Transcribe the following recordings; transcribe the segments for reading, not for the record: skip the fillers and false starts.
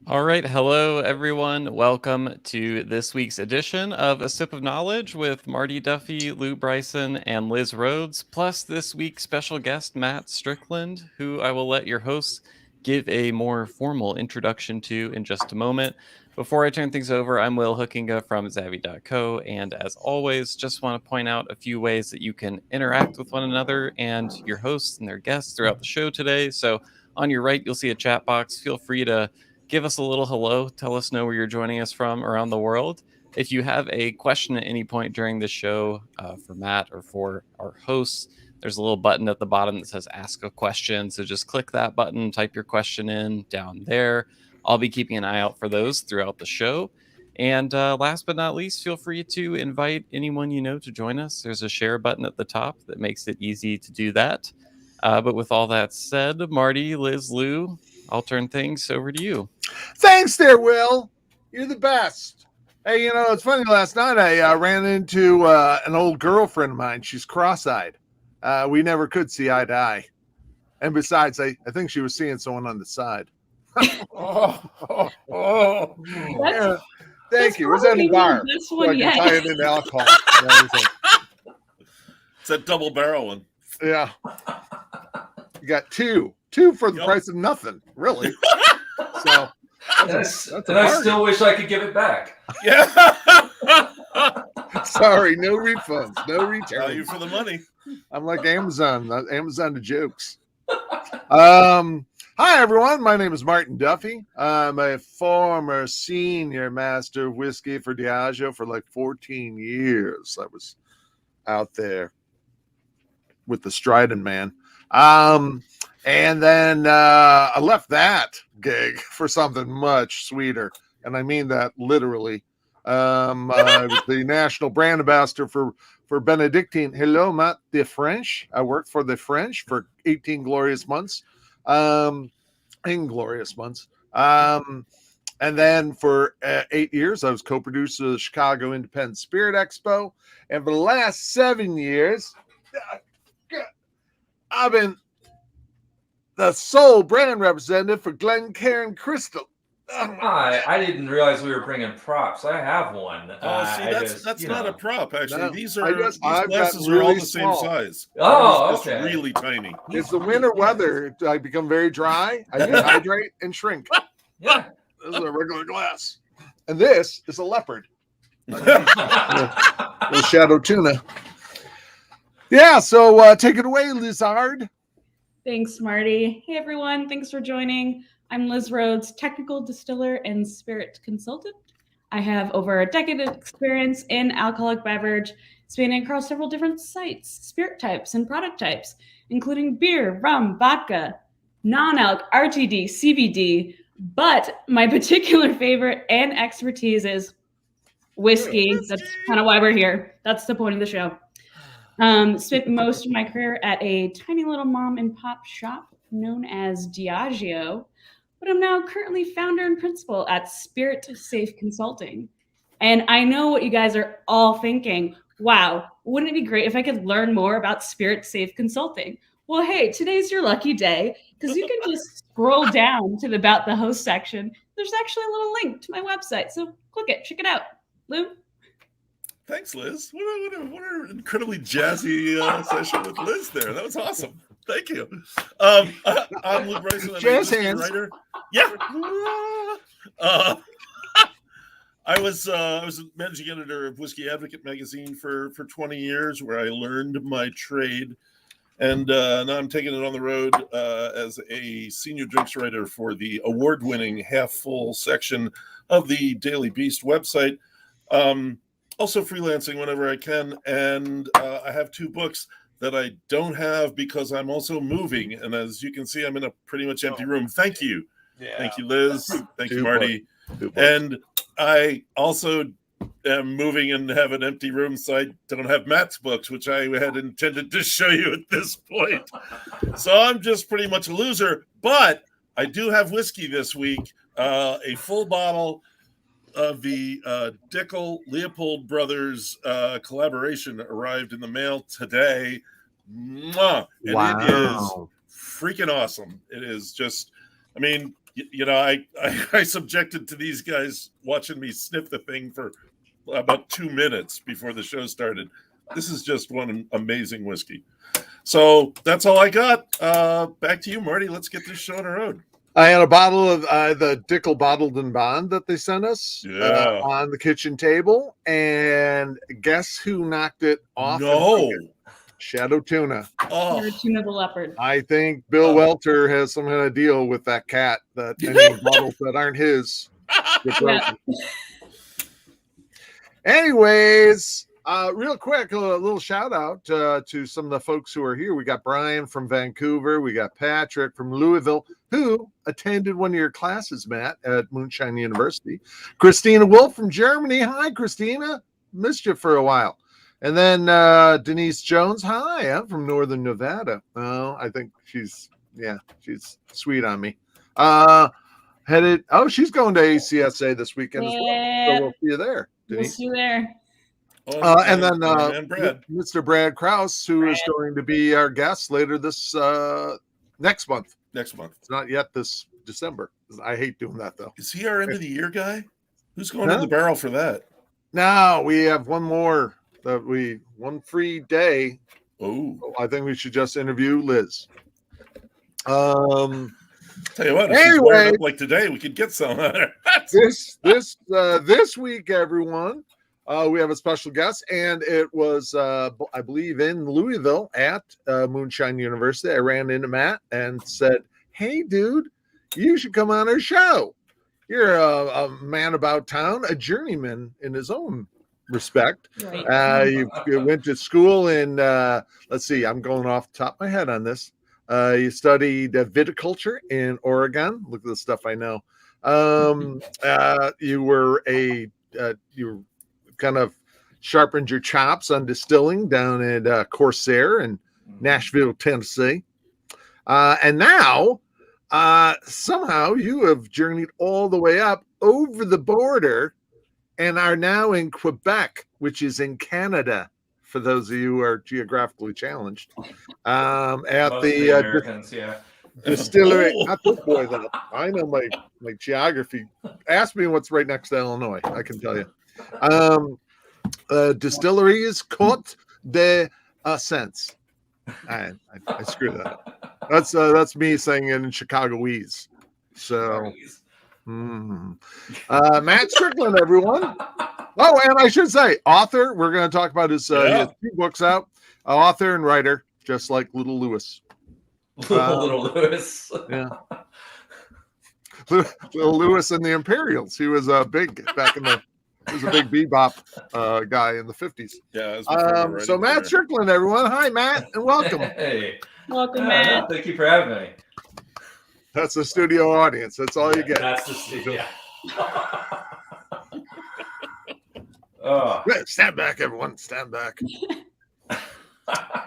All right. Hello, everyone. Welcome to this week's edition of A Sip of Knowledge with Marty Duffy, Lou Bryson, and Liz Rhoades, plus this week's special guest, Matt Strickland, who I will let your hosts give a more formal introduction to in just a moment. Before I turn things over, I'm Will Hookinga from Zavvi.co, and as always, just want to point out a few ways that you can interact with one another and your hosts and their guests throughout the show today. So on your right, you'll see a chat box. Feel free to give us a little hello. Tell us know where you're joining us from around the world. If you have a question at any point during the show for Matt or for our hosts, there's a little button at the bottom that says ask a question. So just click that button, type your question in down there. I'll be keeping an eye out for those throughout the show. And last but not least, feel free to invite anyone you know to join us. There's a share button at the top that makes it easy to do that. But with all that said, Marty, Liz, Lou, I'll turn things over to you. Thanks there, Will. You're the best. Hey, it's funny. Last night I ran into an old girlfriend of mine. She's cross-eyed. We never could see eye to eye. And besides, I think she was seeing someone on the side. Yeah. Thank you. It was at a bar. So I can tie it into alcohol. It's a double barrel one. Yeah. You got two for the price of nothing, really. So that's I still wish I could give it back. Yeah. Sorry, no refunds, no returns. Value for the money. I'm like Amazon to jokes. Hi everyone, my name is Martin Duffy. I'm a former senior master of whiskey for Diageo for like 14 years. I was out there with the Strident man. And then I left that gig for something much sweeter. And I mean that literally. I was the national brand ambassador for Benedictine. Hello, Matt, the French. I worked for the French for 18 glorious months. Inglorious months. And then for 8 years, I was co-producer of the Chicago Independent Spirit Expo. And for the last 7 years, I've been the sole brand representative for Glencairn Crystal. I didn't realize we were bringing props. I have one. That's not a prop, actually. No, these glasses are all really the same size. Oh, it's okay. really tiny. It's the winter weather. I become very dry. I dehydrate and shrink. Yeah. This is a regular glass. And this is a leopard. Little shadow tuna. Yeah, so take it away, Lizard. Thanks, Marty. Hey, everyone. Thanks for joining. I'm Liz Rhoades, technical distiller and spirit consultant. I have over a decade of experience in alcoholic beverage, spanning across several different sites, spirit types, and product types, including beer, rum, vodka, non-alc, RTD, CBD. But my particular favorite and expertise is whiskey. That's kind of why we're here. That's the point of the show. Spent most of my career at a tiny little mom and pop shop known as Diageo, but I'm now currently founder and principal at Spirit Safe Consulting. And I know what you guys are all thinking. Wow, wouldn't it be great if I could learn more about Spirit Safe Consulting? Well, hey, today's your lucky day because you can just scroll down to the About the Host section. There's actually a little link to my website, so click it, check it out. Lou? Thanks, Liz. What an incredibly jazzy session with Liz there. That was awesome. Thank you. I'm Lou Bryson. I'm Jazz a hands. writer. Yeah. I was managing editor of Whiskey Advocate magazine for 20 years, where I learned my trade, and now I'm taking it on the road as a senior drinks writer for the award-winning Half Full section of the Daily Beast website. Also freelancing whenever I can, and I have 2 books that I don't have because I'm also moving, and as you can see, I'm in a pretty much empty room. Thank you. Yeah. Thank you, Liz. Thank you, Two Marty. And I also am moving and have an empty room, so I don't have Matt's books, which I had intended to show you at this point. So I'm just pretty much a loser, but I do have whiskey this week, a full bottle of the Dickel Leopold Brothers collaboration arrived in the mail today. Mwah! And wow. It is freaking awesome. It is just, I mean, I subjected to these guys watching me sniff the thing for about 2 minutes before the show started. This is just one amazing whiskey. So that's all I got. Back to you, Marty. Let's get this show on the road. I had a bottle of the Dickel Bottled and Bond that they sent us on the kitchen table. And guess who knocked it off? No. Shadow Tuna. Oh, Tuna the Leopard. I think Bill Welter has some kind of deal with that cat that any bottles that aren't his get broken. Anyways, real quick, a little shout out to some of the folks who are here. We got Brian from Vancouver. We got Patrick from Louisville, who attended one of your classes, Matt, at Moonshine University. Christina Wolf from Germany. Hi, Christina. Missed you for a while. And then Denise Jones. Hi, I'm from Northern Nevada. Oh, I think she's sweet on me. She's going to ACSA this weekend as well. So we'll see you there, Denise. We'll see you there. And then Mr. Brad Krause, who is going to be our guest later this next month. Next month. It's not yet this December. I hate doing that, though. Is he our end of the year guy? Who's going in the barrel for that? No, we have one more. One free day. Oh, I think we should just interview Liz. Tell you what, anyway, like today, we could get some. this week, everyone, we have a special guest, and it was, I believe, in Louisville at Moonshine University. I ran into Matt and said, "Hey, dude, you should come on our show. You're a man about town, a journeyman in his own respect. Right. You went to school in, let's see, I'm going off the top of my head on this. You studied viticulture in Oregon. Look at the stuff I know. You kind of sharpened your chops on distilling down at Corsair in Nashville, Tennessee. And now, somehow you have journeyed all the way up over the border and are now in Quebec, which is in Canada, for those of you who are geographically challenged. At Most the Americans, distillery. Not this boy, though. I know my geography. Ask me what's right next to Illinois. I can tell you. Distilleries Cote de Sense. I screwed that up. That's me saying it in Chicagoese. So. Matt Strickland, everyone. Oh, and I should say, author. We're going to talk about his 2 books out. Author and writer, just like Little Lewis. Little Lewis. Yeah. Little Lewis and the Imperials. He was big back in the. He was a big bebop guy in the 50s. Yeah. So Matt Strickland, everyone. Hi, Matt, and welcome. Hey. Welcome, Matt. Thank you for having me. That's the studio audience. That's all you get. That's the studio. Oh. Stand back, everyone. Stand back.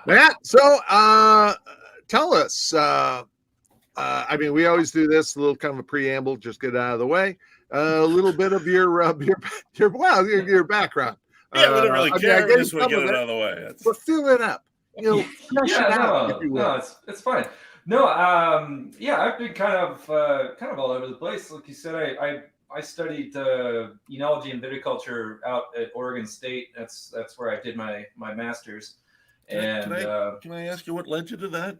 Matt, so tell us. I mean, we always do this, a little kind of a preamble, just get it out of the way. A little bit of your background. Yeah, we don't really care. We just want to get it out of the way. But fill it up. Flesh it out, if you will. No, it's fine. No, I've been kind of all over the place. Like you said, I studied Oenology and Viticulture out at Oregon State. That's where I did my master's. And can I ask you what led you to that?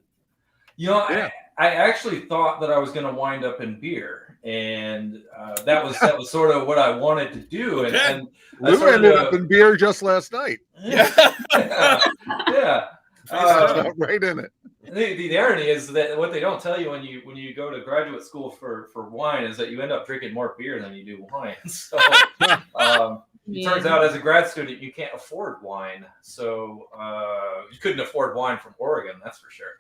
I actually thought that I was going to wind up in beer, and that was sort of what I wanted to do. And Lou ended up in beer just last night. Yeah. Right in it. The irony is that what they don't tell you when you go to graduate school for wine is that you end up drinking more beer than you do wine. So it turns out as a grad student you can't afford wine. So you couldn't afford wine from Oregon, that's for sure.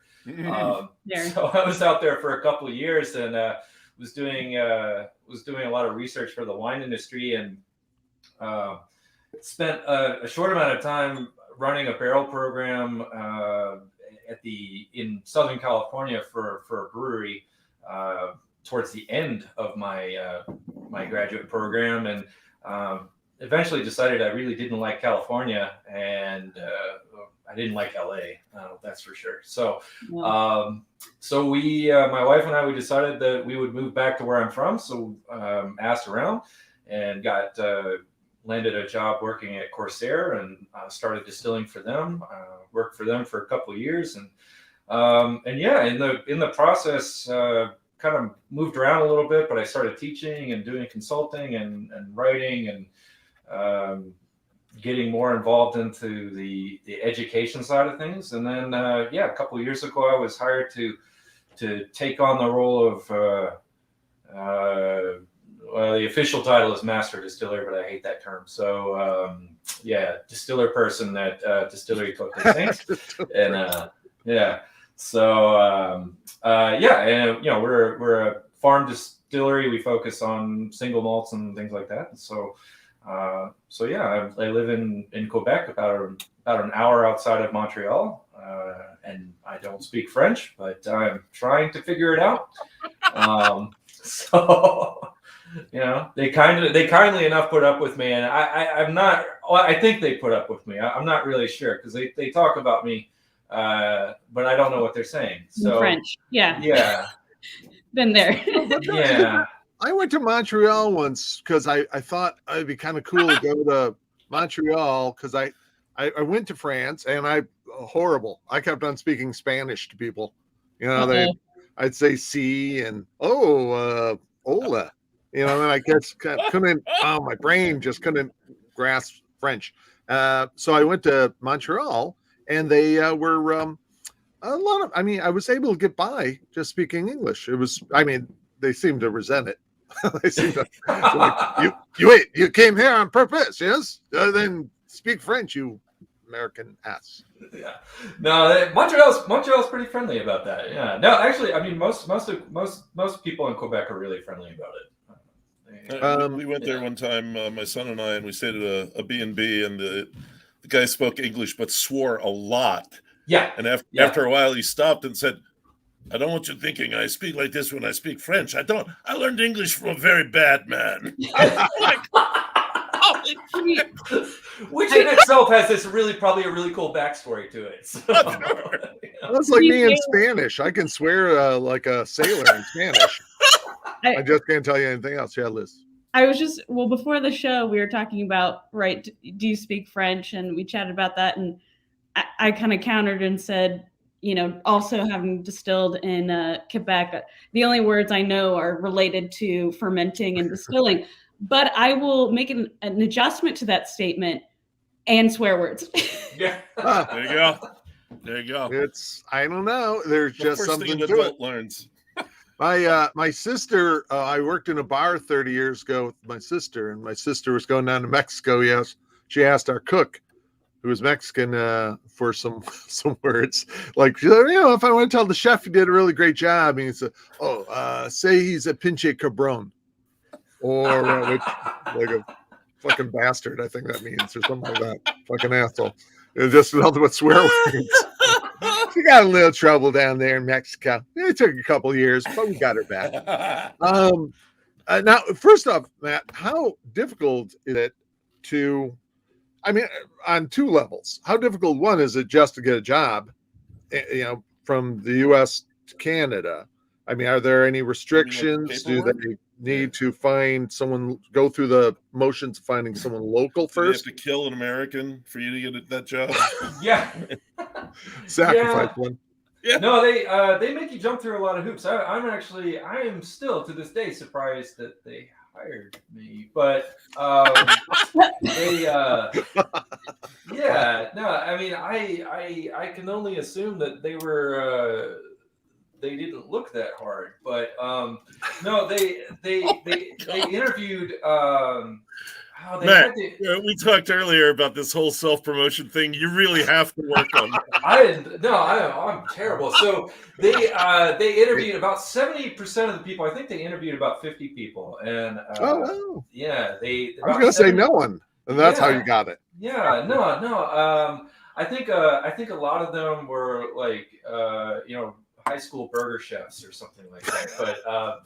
So I was out there for a couple of years and was doing a lot of research for the wine industry and spent a short amount of time running a barrel program in Southern California for a brewery towards the end of my my graduate program, and eventually decided I really didn't like California, and I didn't like LA. That's for sure. So, Yeah. so we, my wife and I, we decided that we would move back to where I'm from. So, asked around and got landed a job working at Corsair and started distilling for them. Worked for them for a couple of years, and yeah, in the process, kind of moved around a little bit. But I started teaching and doing consulting and writing and getting more involved into the education side of things. And then yeah, a couple of years ago, I was hired to take on the role of well, the official title is Master Distiller, but I hate that term. So yeah, distiller person at Distillerie Cote. And yeah, so yeah, and you know, we're a farm distillery. We focus on single malts and things like that. And so so yeah, I live in Quebec, about an hour outside of Montreal, and I don't speak French, but I'm trying to figure it out. So you know, they kindly enough put up with me, and I'm not. Well, I think they put up with me. I'm not really sure because they talk about me, but I don't know what they're saying. So In French, yeah, yeah, been there. yeah. I went to Montreal once because I thought it'd be kind of cool to go to Montreal because I went to France and horrible. I kept on speaking Spanish to people. You know, I'd say "si" and "hola," you know, and I guess couldn't. Oh, my brain just couldn't grasp French. So I went to Montreal, and they were a lot of. I mean, I was able to get by just speaking English. It was. I mean, they seemed to resent it. They seemed to like, you came here on purpose, yes? Then speak French, you American ass. Yeah, no, Montreal's pretty friendly about that. Yeah, no, actually, I mean, most people in Quebec are really friendly about it. We went there one time, my son and I, and we stayed at a B&B, and the guy spoke English but swore a lot. Yeah, and after a while, he stopped and said, "I don't want you thinking I speak like this when I speak French. I don't. I learned English from a very bad man." Which in itself has probably a really cool backstory to it. So, That's like me in Spanish. I can swear like a sailor in Spanish. I just can't tell you anything else. Yeah, Liz. I was before the show, we were talking about, right, do you speak French? And we chatted about that. And I kind of countered and said, you know, also having distilled in Quebec, the only words I know are related to fermenting and distilling. But I will make an adjustment to that statement and swear words. Yeah. There you go. There you go. It's, I don't know. There's just something to adult it. Learns. My sister, I worked in a bar 30 years ago with my sister, and my sister was going down to Mexico. Yes, she asked our cook, who was Mexican, for some words. Like, you know, if I want to tell the chef he did a really great job, and he said, say he's a pinche cabron. Or like a fucking bastard, I think that means, or something like that. Fucking asshole. It's just nothing but swear words. She got a little trouble down there in Mexico. It took a couple years, but we got her back. Now, first off, Matt, how difficult is it to, I mean, on two levels, how difficult, one, is it just to get a job, you know, from the U.S. to Canada? I mean, are there any restrictions? Do they need to find someone, go through the motions of finding someone local first? Do you have to kill an American for you to get that job? Yeah. Sacrifice one. Yeah. No, they make you jump through a lot of hoops. I am still to this day surprised that they hired me, but they yeah, no, I mean, I can only assume that they were they didn't look that hard, but no, they interviewed Matt, we talked earlier about this whole self-promotion thing. You really have to work on that. I'm terrible. So they interviewed about 70% of the people. I think they interviewed about 50 people, and wow. Yeah, I was gonna say no one, and that's how you got it. Yeah, no. I think a lot of them were like you know, high school burger chefs or something like that, but.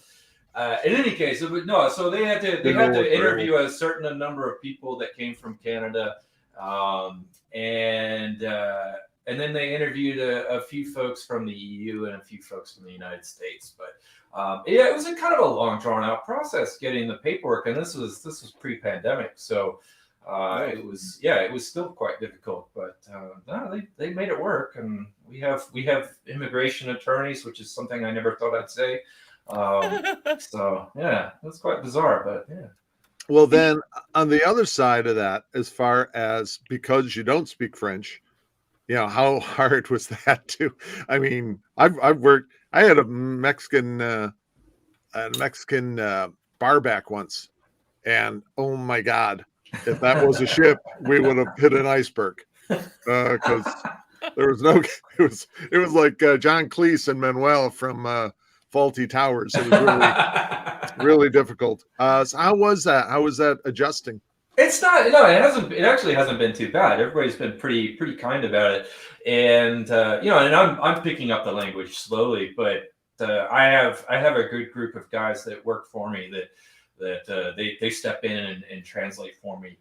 In any case, no. So they had to interview a certain number of people that came from Canada, and and then they interviewed a few folks from the EU and a few folks from the United States. But yeah, it was a kind of a long, drawn out process getting the paperwork, and this was pre-pandemic, so it was still quite difficult. But no, they made it work, and we have immigration attorneys, which is something I never thought I'd say. So yeah, that's quite bizarre, but yeah. Well, then on the other side of that, as far as because you don't speak French, how hard was that to? I mean, I've worked. I had a Mexican bar back once, and oh my God, if that was a ship, we would have hit an iceberg because there was no. It was like John Cleese and Manuel from Faulty Towers. It was really difficult. So how was that? How was that adjusting? It's not. No, it hasn't. It actually hasn't been too bad. Everybody's been pretty kind about it, and and I'm picking up the language slowly. But I have a good group of guys that work for me that they step in and translate for me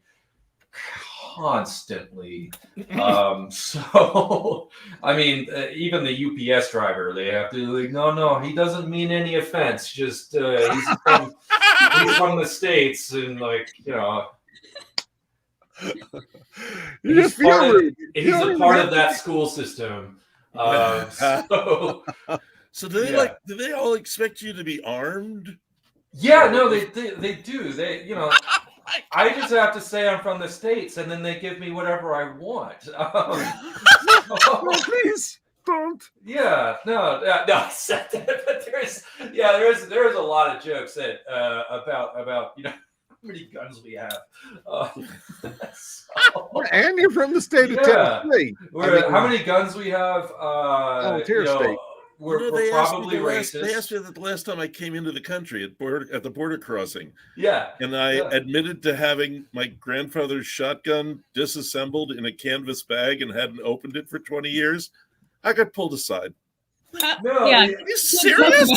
constantly. So I mean, even the UPS driver, they have to no, he doesn't mean any offense. Just he's from the States, and he's a part of that school system. So do they all expect you to be armed? Yeah, no, they do. I just have to say I'm from the States, and then they give me whatever I want. Please don't. Yeah, no, I said that, but there's a lot of jokes that about how many guns we have. And you're from the state of Tennessee. How many guns we have? Volunteer state. We're probably racist. They asked me that the last time I came into the country at the border crossing. Yeah. And I admitted to having my grandfather's shotgun disassembled in a canvas bag and hadn't opened it for 20 years. I got pulled aside. No, yeah. Are you serious?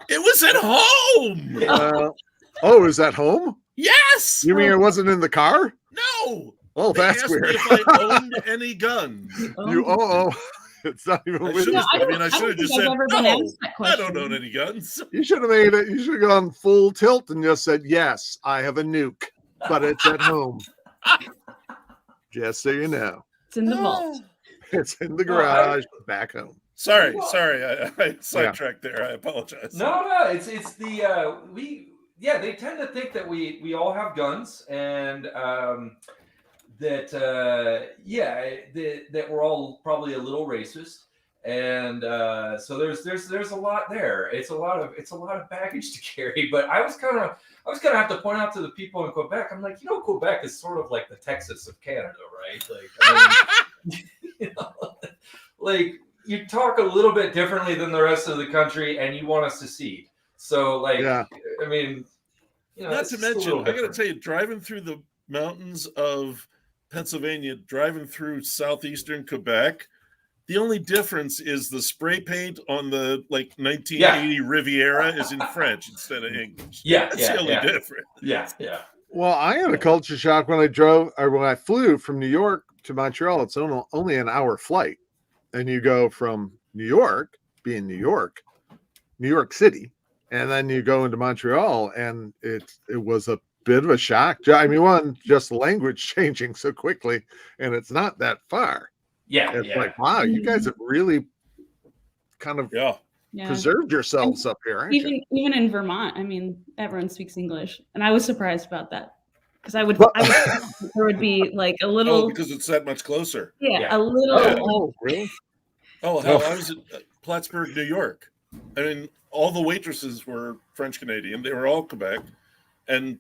It was at home. Is that home? Yes. You mean it wasn't in the car? No. Oh, They that's asked weird. me if I owned any guns. It's not even. I should have just said, no, I don't own any guns. You should have made it. You should have gone full tilt and just said, yes, I have a nuke, but it's at home. Just so you know. It's in the vault. It's in the garage back home. Sorry. I sidetracked there. I apologize. No, it's the they tend to think that we all have guns, and that we're all probably a little racist, and so there's a lot there. It's a lot of baggage to carry. But I was gonna have to point out to the people in Quebec. I'm like, Quebec is sort of like the Texas of Canada, right? Like, you talk a little bit differently than the rest of the country, and you want to secede. So I mean, not to mention, I got to tell you, driving through the mountains of Pennsylvania, driving through southeastern Quebec, the only difference is the spray paint on the 1980 Riviera is in French instead of English. That's the only difference. Yeah. Well, I had a culture shock when I flew from New York to Montreal. It's only an hour flight, and you go from New York, being New York City, and then you go into Montreal, and it was a bit of a shock. I mean, one, just the language changing so quickly, and it's not that far. It's like, wow, you guys have really kind of preserved yourselves up here, aren't you? Even in Vermont, I mean, everyone speaks English, and I was surprised about that because I would there would be a little because it's that much closer. A little. Oh, really? Oh, hell, I was at Plattsburgh, New York. I mean, all the waitresses were French Canadian. They were all Quebec, and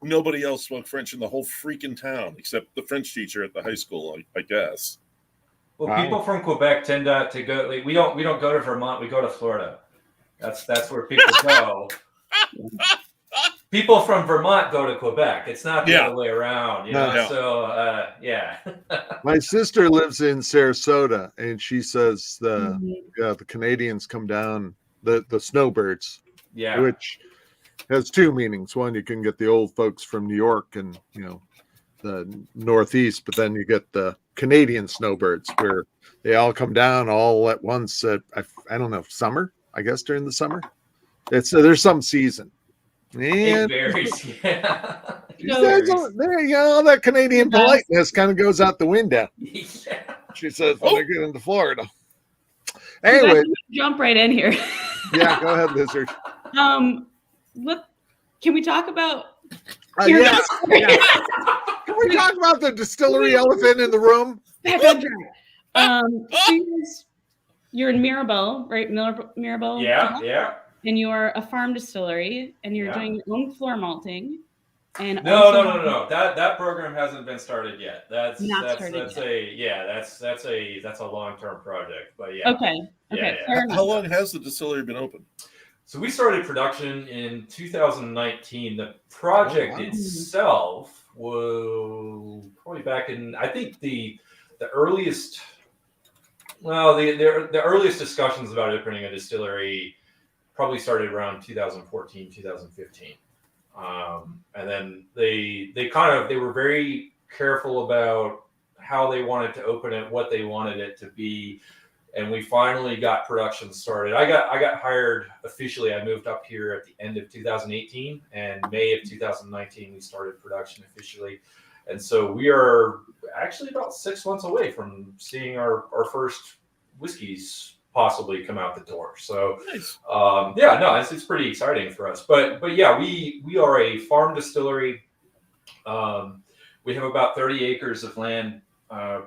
nobody else spoke French in the whole freaking town except the French teacher at the high school, I guess. Well, people from Quebec tend to go. We don't go to Vermont. We go to Florida. That's where people go. People from Vermont go to Quebec. It's not the other way around, So, My sister lives in Sarasota, and she says the Canadians come down, the Snowbirds, which has two meanings. One, you can get the old folks from New York and the Northeast, but then you get the Canadian Snowbirds, where they all come down all at once at, I don't know, summer, I guess during the summer. There's some season. It And varies. Yeah. she says, oh, there you go, all that Canadian politeness kind of goes out the window. Yeah. She says when I get into Florida. You guys Anyway, can jump right in here. yeah, go ahead, Lizard. Can we talk about Yeah. Can we talk about the distillery elephant in the room? back on track? So you're in Mirabel, right? Mirabel. Yeah. Quebec? Yeah. And you're a farm distillery, and you're doing your own floor malting. And No. That program hasn't been started yet. That's a long-term project. But yeah. Okay. Yeah. How long has the distillery been open? So we started production in 2019. The project itself was probably back in, I think the earliest. Well, the earliest discussions about opening a distillery probably started around 2014, 2015. And then they were very careful about how they wanted to open it, what they wanted it to be. And we finally got production started. I got hired officially. I moved up here at the end of 2018, and May of 2019 we started production officially. And so we are actually about 6 months away from seeing our first whiskeys possibly come out the door. So Nice. It's pretty exciting for us. But yeah, we are a farm distillery. We have about 30 acres of land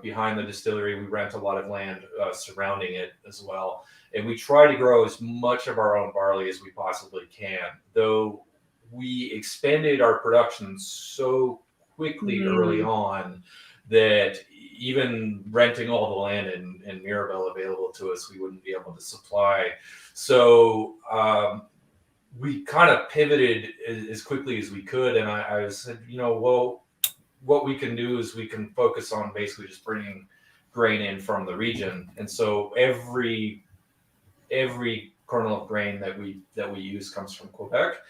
behind the distillery. We rent a lot of land surrounding it as well. And we try to grow as much of our own barley as we possibly can, though we expanded our production so quickly early on that even renting all the land in Mirabel available to us, we wouldn't be able to supply. So we kind of pivoted as quickly as we could. And I said, what we can do is we can focus on basically just bringing grain in from the region. And so every kernel of grain that we use comes from Quebec.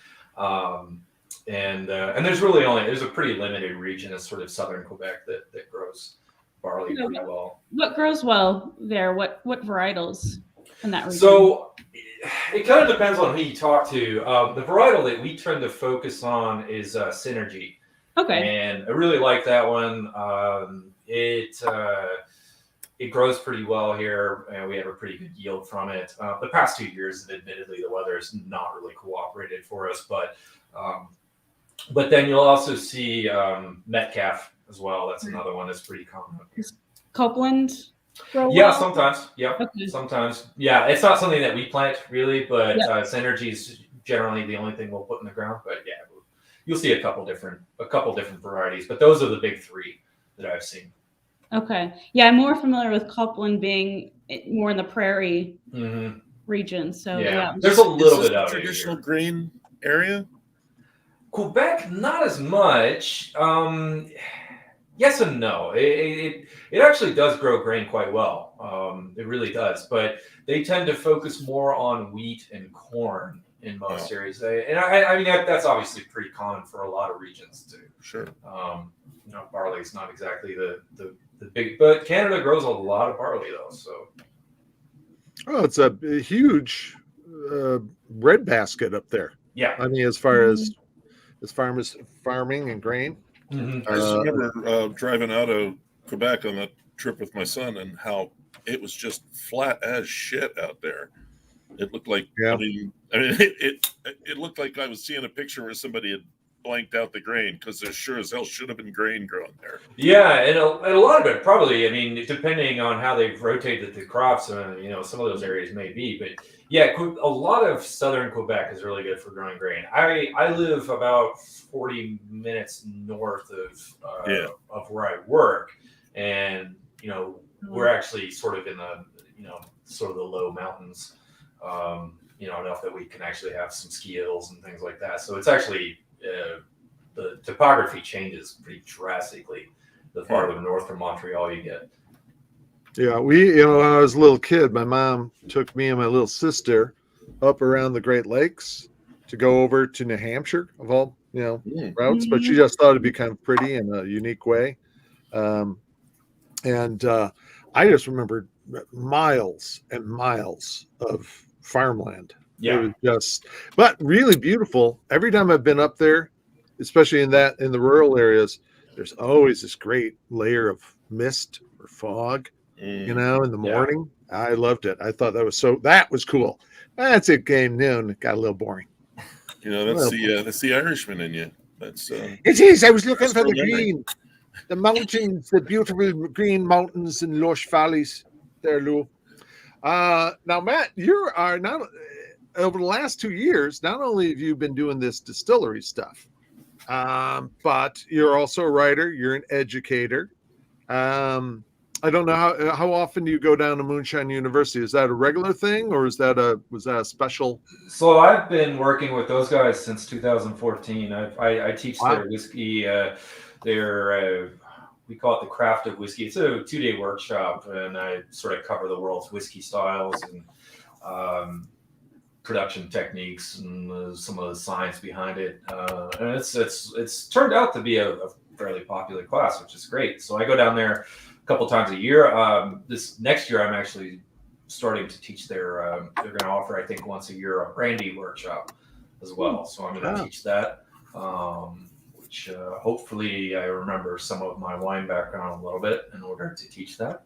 And there's a pretty limited region of sort of southern Quebec that grows barley pretty well. What grows well there? What varietals in that region? So it kind of depends on who you talk to. The varietal that we tend to focus on is Synergy. Okay. And I really like that one. It grows pretty well here, and we have a pretty good yield from it. The past 2 years, admittedly, the weather has not really cooperated for us, but then you'll also see Metcalf as well. That's another one that's pretty common up here. Copeland grow Yeah, well? sometimes. Yeah, Okay. sometimes. Yeah, it's not something that we plant really, but Synergy is generally the only thing we'll put in the ground. But yeah, you'll see a couple different varieties, but those are the big three that I've seen. Okay. Yeah, I'm more familiar with Copeland being more in the prairie region. So yeah. There's a little bit of out traditional here. grain area. Quebec, not as much. Yes and no. It actually does grow grain quite well. It really does, but they tend to focus more on wheat and corn in most areas. I mean that's obviously pretty common for a lot of regions too. Sure. Barley is not exactly the big, but Canada grows a lot of barley though. So. Oh, it's a huge bread basket up there. Yeah. I mean, as far as farming and grain. I just remember driving out of Quebec on that trip with my son, and how it was just flat as shit out there. It looked like it looked like I was seeing a picture where somebody had blanked out the grain, because there sure as hell should have been grain growing there. Yeah, and a lot of it probably, I mean, depending on how they've rotated the crops, some of those areas may be, but yeah, a lot of southern Quebec is really good for growing grain. I live about 40 minutes north of where I work, and we're actually sort of in the sort of the low mountains, enough that we can actually have some ski hills and things like that. So it's actually the topography changes pretty drastically the farther north from Montreal you get. Yeah, when I was a little kid, my mom took me and my little sister up around the Great Lakes to go over to New Hampshire of all, routes, but she just thought it'd be kind of pretty in a unique way. And I just remember miles and miles of farmland. Yeah. It was just, but really beautiful. Every time I've been up there, especially in the rural areas, there's always this great layer of mist or fog, in the morning. I loved it. I thought that was cool. That's it. Game noon. It got a little boring. That's the Irishman in you. That's it is. I was looking for the memory. green, the mountains, the beautiful green mountains and lush valleys there, Lou. Now, Matt, you are not over the last 2 years. Not only have you been doing this distillery stuff, but you're also a writer. You're an educator. I don't know how often do you go down to Moonshine University? Is that a regular thing, or was that a special? So I've been working with those guys since 2014. I teach their whiskey. We call it the craft of whiskey. It's a 2-day workshop, and I sort of cover the world's whiskey styles and production techniques and some of the science behind it. And it's turned out to be a fairly popular class, which is great. So I go down there a couple times a year. This next year, I'm actually starting to teach they're going to offer, I think, once a year a brandy workshop as well. So I'm going to teach that, which hopefully I remember some of my wine background a little bit in order to teach that.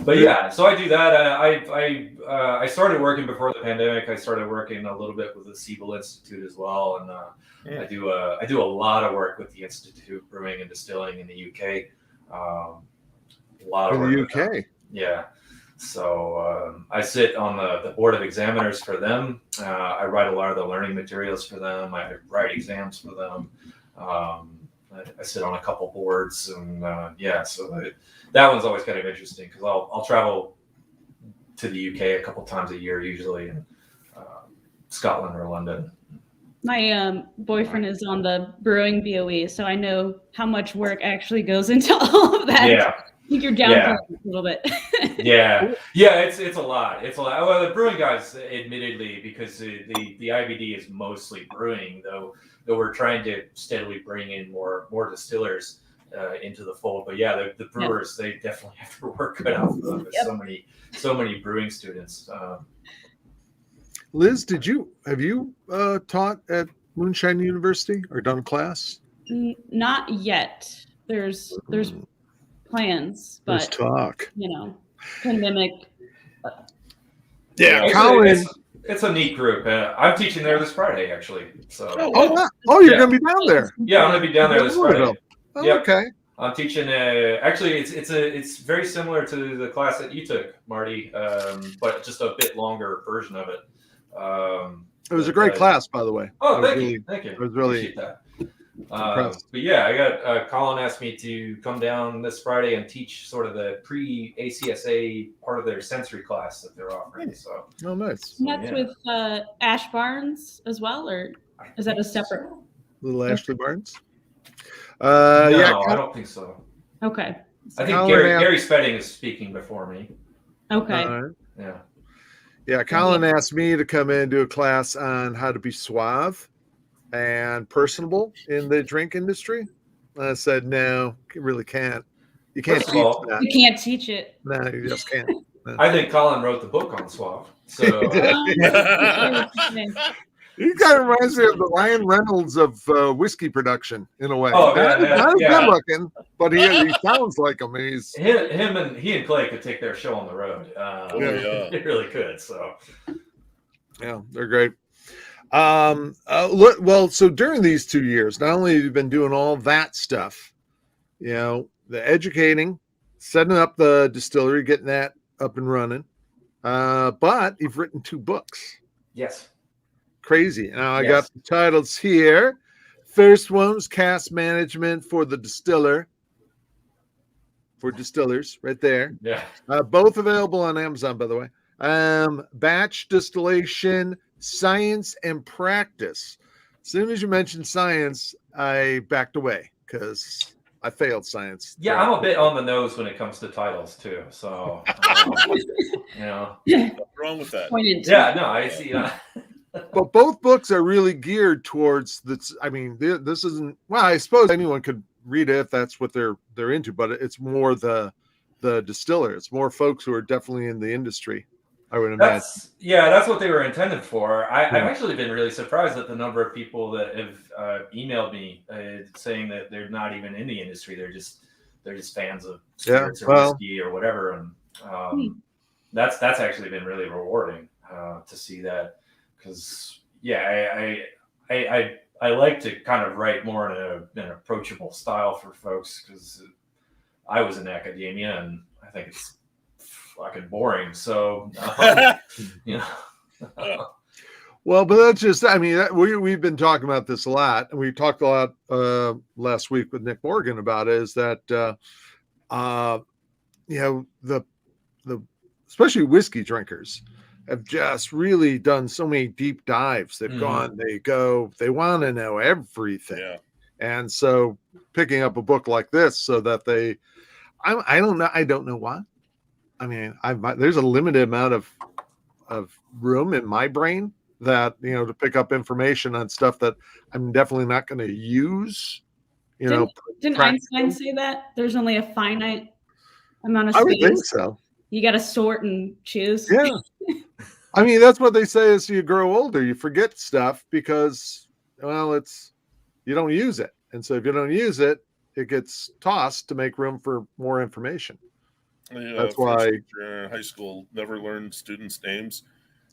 But yeah, so I do that. I started working before the pandemic. I started working a little bit with the Siebel Institute as well, and I do a lot of work with the Institute of Brewing and Distilling in the UK. A lot of work in the UK. Yeah. So I sit on the board of examiners for them. I write a lot of the learning materials for them. I write exams for them. I sit on a couple boards, and so that one's always kind of interesting because I'll travel to the UK a couple times a year, usually in Scotland or London. My boyfriend is on the brewing BOE, so I know how much work actually goes into all of that. Yeah. I think you're down a little bit. Yeah, it's a lot. It's a lot. Well, the brewing guys, admittedly, because the IBD is mostly brewing, though we're trying to steadily bring in more distillers into the fold. But yeah, the brewers, they definitely have their work cut out for them. There's so many brewing students. Liz, have you taught at Moonshine University or done a class? Not yet. There's plans, but there's talk. Pandemic. Yeah, it's a neat group. I'm teaching there this Friday, actually. So. You're going to be down there. Yeah, I'm going to be down there this Friday. Oh, yep. Okay. I'm teaching. Actually, it's very similar to the class that you took, Marty, but just a bit longer version of it. It was a great class, by the way. Oh, thank you. I was really appreciate that. But yeah, I got Colin asked me to come down this Friday and teach sort of the pre-ACSA part of their sensory class that they're offering. So, nice. And that's with Ash Barnes as well, or is that a separate? Little Ashley Barnes. No, I don't think so. Okay. I think Gary Spedding is speaking before me. Okay. Yeah. Yeah, Colin asked me to come in and do a class on how to be suave and personable in the drink industry. I said, no, you really can't. You can't teach that. You can't teach it. No, you just can't. No. I think Colin wrote the book on suave. So he kind of reminds me of the Ryan Reynolds of whiskey production in a way. Oh, not good looking, but he sounds like him. He's him and Clay could take their show on the road. They really could. So yeah, they're great. Well, so during these 2 years, not only have you been doing all that stuff, the educating, setting up the distillery, getting that up and running, but you've written 2 books. Yes. Crazy. Now I got the titles here. First one was Cask Management for the Distiller. For distillers, right there. Yeah. Both available on Amazon, by the way. Batch Distillation, Science and Practice. As soon as you mentioned science, I backed away because I failed science. Yeah, I'm a bit on the nose when it comes to titles too. So, what's wrong with that? Yeah, no, I see. But both books are really geared towards this. I mean, this isn't. Well, I suppose anyone could read it if that's what they're into, but it's more the distiller. It's more folks who are definitely in the industry, I would imagine. That's what they were intended for. I've actually been really surprised at the number of people that have emailed me saying that they're not even in the industry. They're just fans of spirits or whiskey or whatever, and that's actually been really rewarding to see that, because I like to kind of write more in an approachable style for folks, because I was in academia and I think it's fucking boring. So, Well, but that's just, I mean, we've been talking about this a lot, and we talked a lot last week with Nick Morgan about it, is that, the especially whiskey drinkers have just really done so many deep dives. They've gone, they want to know everything. Yeah. And so picking up a book like this so that I don't know why. I mean, there's a limited amount of room in my brain that, to pick up information on stuff that I'm definitely not going to use. Didn't Einstein say that there's only a finite amount of space? I would think so. You got to sort and choose. Yeah. I mean, that's what they say as you grow older, you forget stuff because, you don't use it. And so if you don't use it, it gets tossed to make room for more information. That's why high school never learned students' names.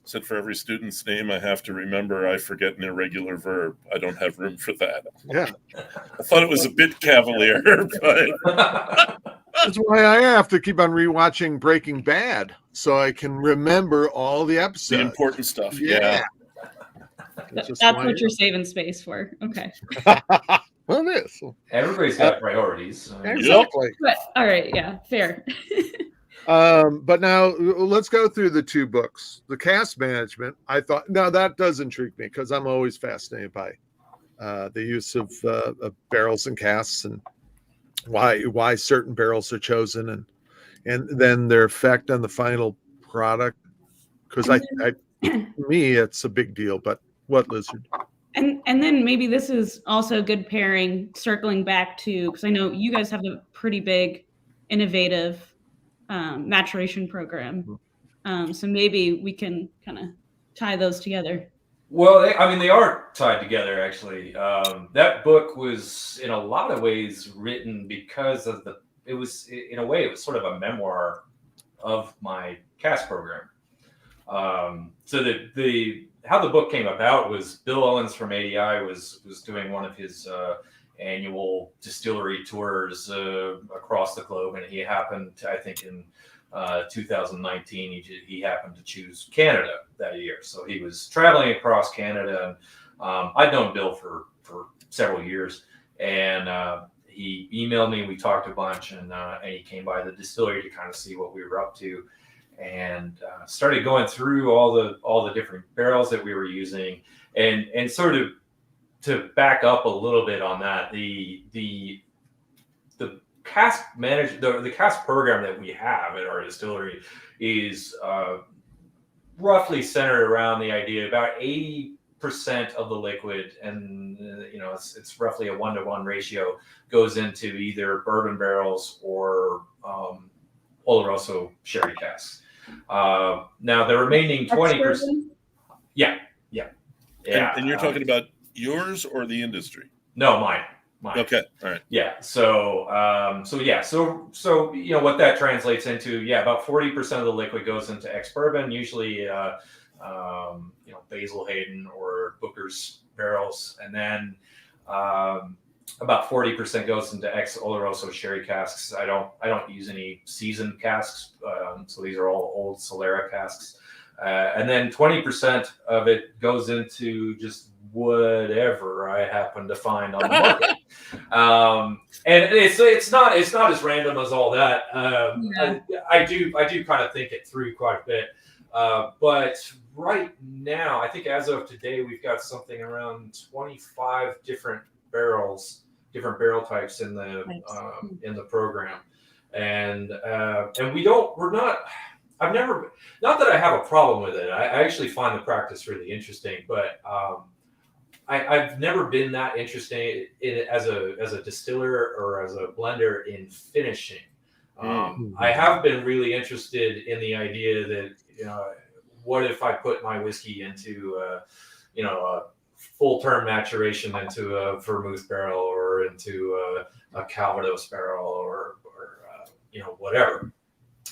Said for every student's name I have to remember, I forget an irregular verb. I don't have room for that. Yeah. I thought it was a bit cavalier, but that's why I have to keep on rewatching Breaking Bad so I can remember all the episodes. The important stuff. Yeah. That's what you're saving space for. Okay. Well, it is. Everybody's got priorities. Exactly. But, all right. Yeah. Fair. But now let's go through the two books. The Cask Management, I thought, now that does intrigue me because I'm always fascinated by the use of barrels and casks, and why certain barrels are chosen, and then their effect on the final product. Because to me, it's a big deal. But what, Lizard? And then maybe this is also a good pairing, circling back to, because I know you guys have a pretty big, innovative maturation program. So maybe we can kind of tie those together. Well, they are tied together, actually. That book was in a lot of ways written because of it was sort of a memoir of my cask program. So how the book came about was Bill Owens from ADI was doing one of his annual distillery tours across the globe, and he happened to, I think in 2019 he happened to choose Canada that year. So he was traveling across Canada, and I'd known Bill for several years, and he emailed me. We talked a bunch, and he came by the distillery to kind of see what we were up to, and started going through all the different barrels that we were using, and sort of to back up a little bit on that, the cask the cask program that we have at our distillery is roughly centered around the idea about 80% of the liquid, and it's roughly a 1-to-1 ratio, goes into either bourbon barrels or Oloroso sherry casks. Now the remaining 20%. Yeah. And you're talking about yours or the industry? No, mine. Okay, all right. Yeah. So what that translates into, about 40% of the liquid goes into ex-bourbon, usually Basil Hayden or Booker's barrels, and then about 40% goes into ex-Oloroso sherry casks. I don't use any seasoned casks, so these are all old Solera casks, and then 20% of it goes into just whatever I happen to find on the market. And it's not as random as all that. I do kind of think it through quite a bit. But right now, I think as of today, we've got something around 25 different barrel types in the program, and I've never, not that I have a problem with it. I actually find the practice really interesting, but I've never been that interested in it as a distiller or as a blender in finishing. I have been really interested in the idea that, what if I put my whiskey into a full term maturation into a vermouth barrel or into a Calvados barrel or whatever.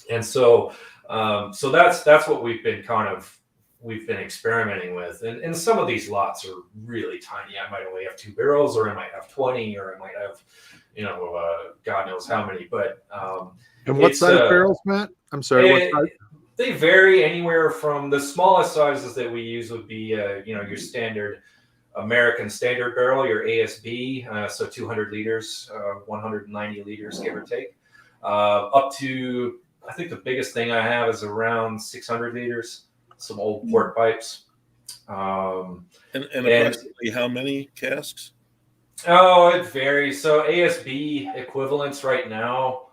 And so that's what we've been experimenting with. And some of these lots are really tiny. I might only have 2 barrels, or I might have 20, or I might have, God knows how many. But and what size barrels, Matt? I'm sorry. What size? They vary anywhere from the smallest sizes that we use would be, your standard American standard barrel, your ASB, so 200 liters, 190 liters, give or take, up to, I think the biggest thing I have is around 600 liters, some old port pipes. And approximately how many casks? Oh, it varies. So ASB equivalents right now,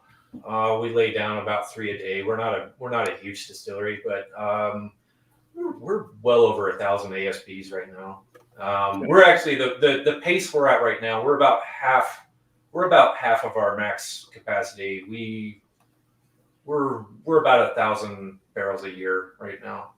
we lay down about 3 a day. We're not a huge distillery, but we're well over 1,000 ASBs right now. We're actually the pace we're at right now. We're about half of our max capacity. We're about 1,000 barrels a year right now.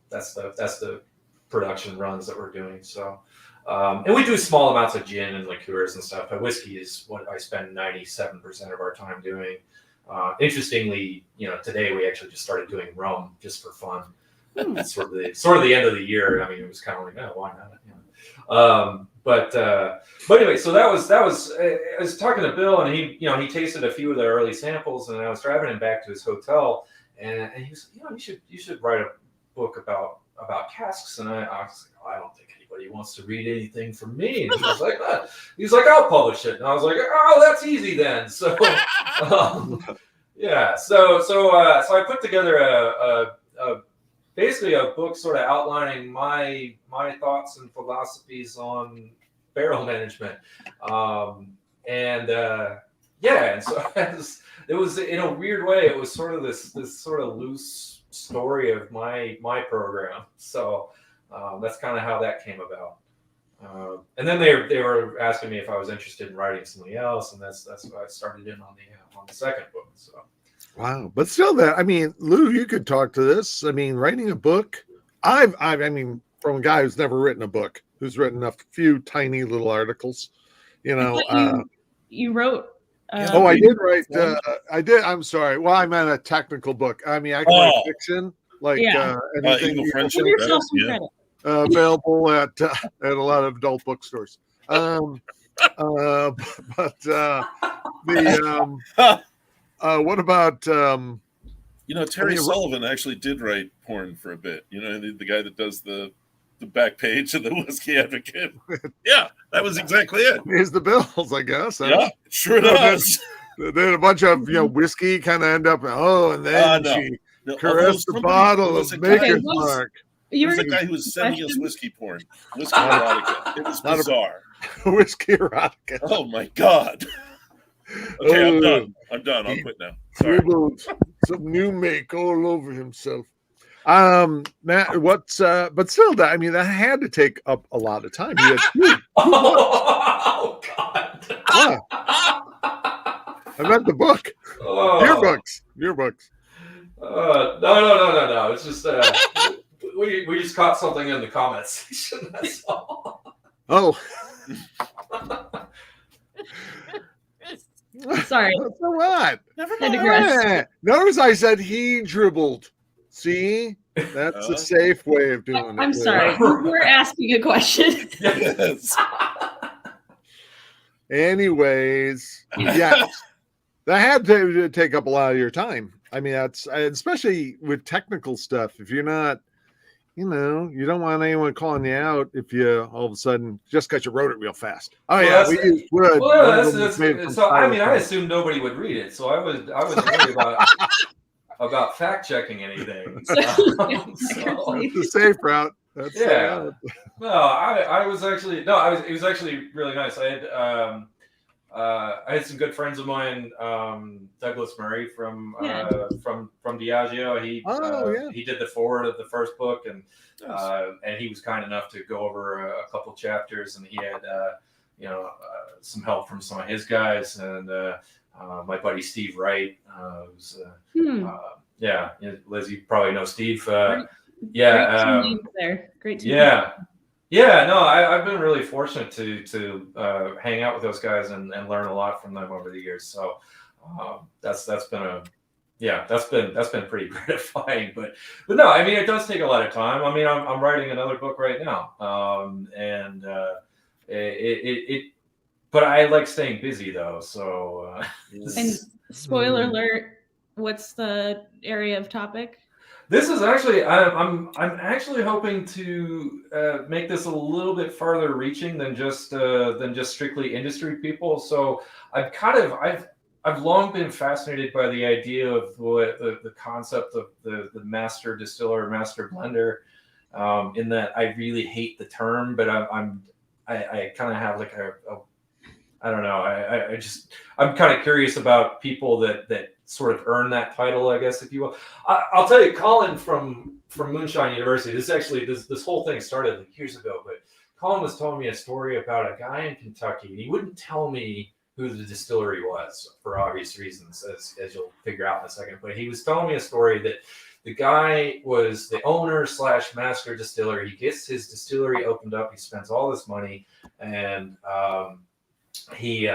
That's the production runs that we're doing. So, and we do small amounts of gin and liqueurs and stuff. But whiskey is what I spend 97% of our time doing. Interestingly, today we actually just started doing rum just for fun. It's sort of the end of the year. I mean, it was kind of like, oh, why not? But anyway, so that was. I was talking to Bill, and he tasted a few of the early samples, and I was driving him back to his hotel, and he was, you should write a book about casks, and I was like, I don't think anybody wants to read anything from me. And he was like, I'll publish it, and I was like, oh, that's easy then. So yeah, so I put together basically a book sort of outlining my thoughts and philosophies on barrel management. And so it was in a weird way, it was sort of this sort of loose story of my program. So that's kind of how that came about. And then they were asking me if I was interested in writing something else, and that's why I started in on the second book. So. Wow. But still Lou, you could talk to this. I mean, writing a book, I mean, from a guy who's never written a book, who's written a few tiny little articles, you wrote. I did write. I did. I'm sorry. Well, I meant a technical book. I mean, I can write fiction, like anything. Give yourself some credit. Available at a lot of adult bookstores. What about Terry Sullivan actually did write porn for a bit. The guy that does the back page of the Whiskey Advocate. Yeah, that was exactly it. Here's the bills, I guess. Yeah, sure does. Then a bunch of whiskey kind of end up. And then she caressed the bottle of Maker's Mark. There's a guy who was sending us whiskey porn, whiskey erotica. It was bizarre. Whiskey erotica. Oh my God. Okay, I'm done. I'll quit now. Sorry. Some new make all over himself. Matt, but still, that had to take up a lot of time. You had Oh God! Yeah. I meant the book. Your books. No. It's just we just caught something in the comments section. That's all. Oh. Sorry. So what? Never mind. Notice I said he dribbled. See? That's a safe way of doing it. I'm sorry. We're asking a question. Yes. Anyways, yes. That had to take up a lot of your time. I mean, that's especially with technical stuff. If you're not, you don't want anyone calling you out if you all of a sudden just because you wrote it real fast. Oh yeah, we use wood. So I mean, I assumed nobody would read it, so I wasn't worried about fact checking anything. It's the safe route. That's No, it was actually really nice. I had I had some good friends of mine, Douglas Murray from Diageo. He did the forward of the first book, and he was kind enough to go over a couple chapters, and he had some help from some of his guys, and my buddy Steve Wright, Liz, you probably know Steve. Great team there. Great team. No, I've been really fortunate to hang out with those guys and learn a lot from them over the years. So that's been pretty gratifying. But no, I mean, it does take a lot of time. I mean, I'm writing another book right now, but I like staying busy though. So and spoiler alert, what's the area of topic? This is actually, I'm actually hoping to make this a little bit farther reaching than just strictly industry people. So I've long been fascinated by the idea of what the concept of the master distiller, master blender. In that I really hate the term, but I kind of have like I don't know. I'm kind of curious about people that sort of earn that title, I guess, if you will. I'll tell you, Colin from Moonshine University, this whole thing started like years ago, but Colin was telling me a story about a guy in Kentucky, and he wouldn't tell me who the distillery was for obvious reasons, as you'll figure out in a second. But he was telling me a story that the guy was the owner / master distiller. He gets his distillery opened up. He spends all this money, and he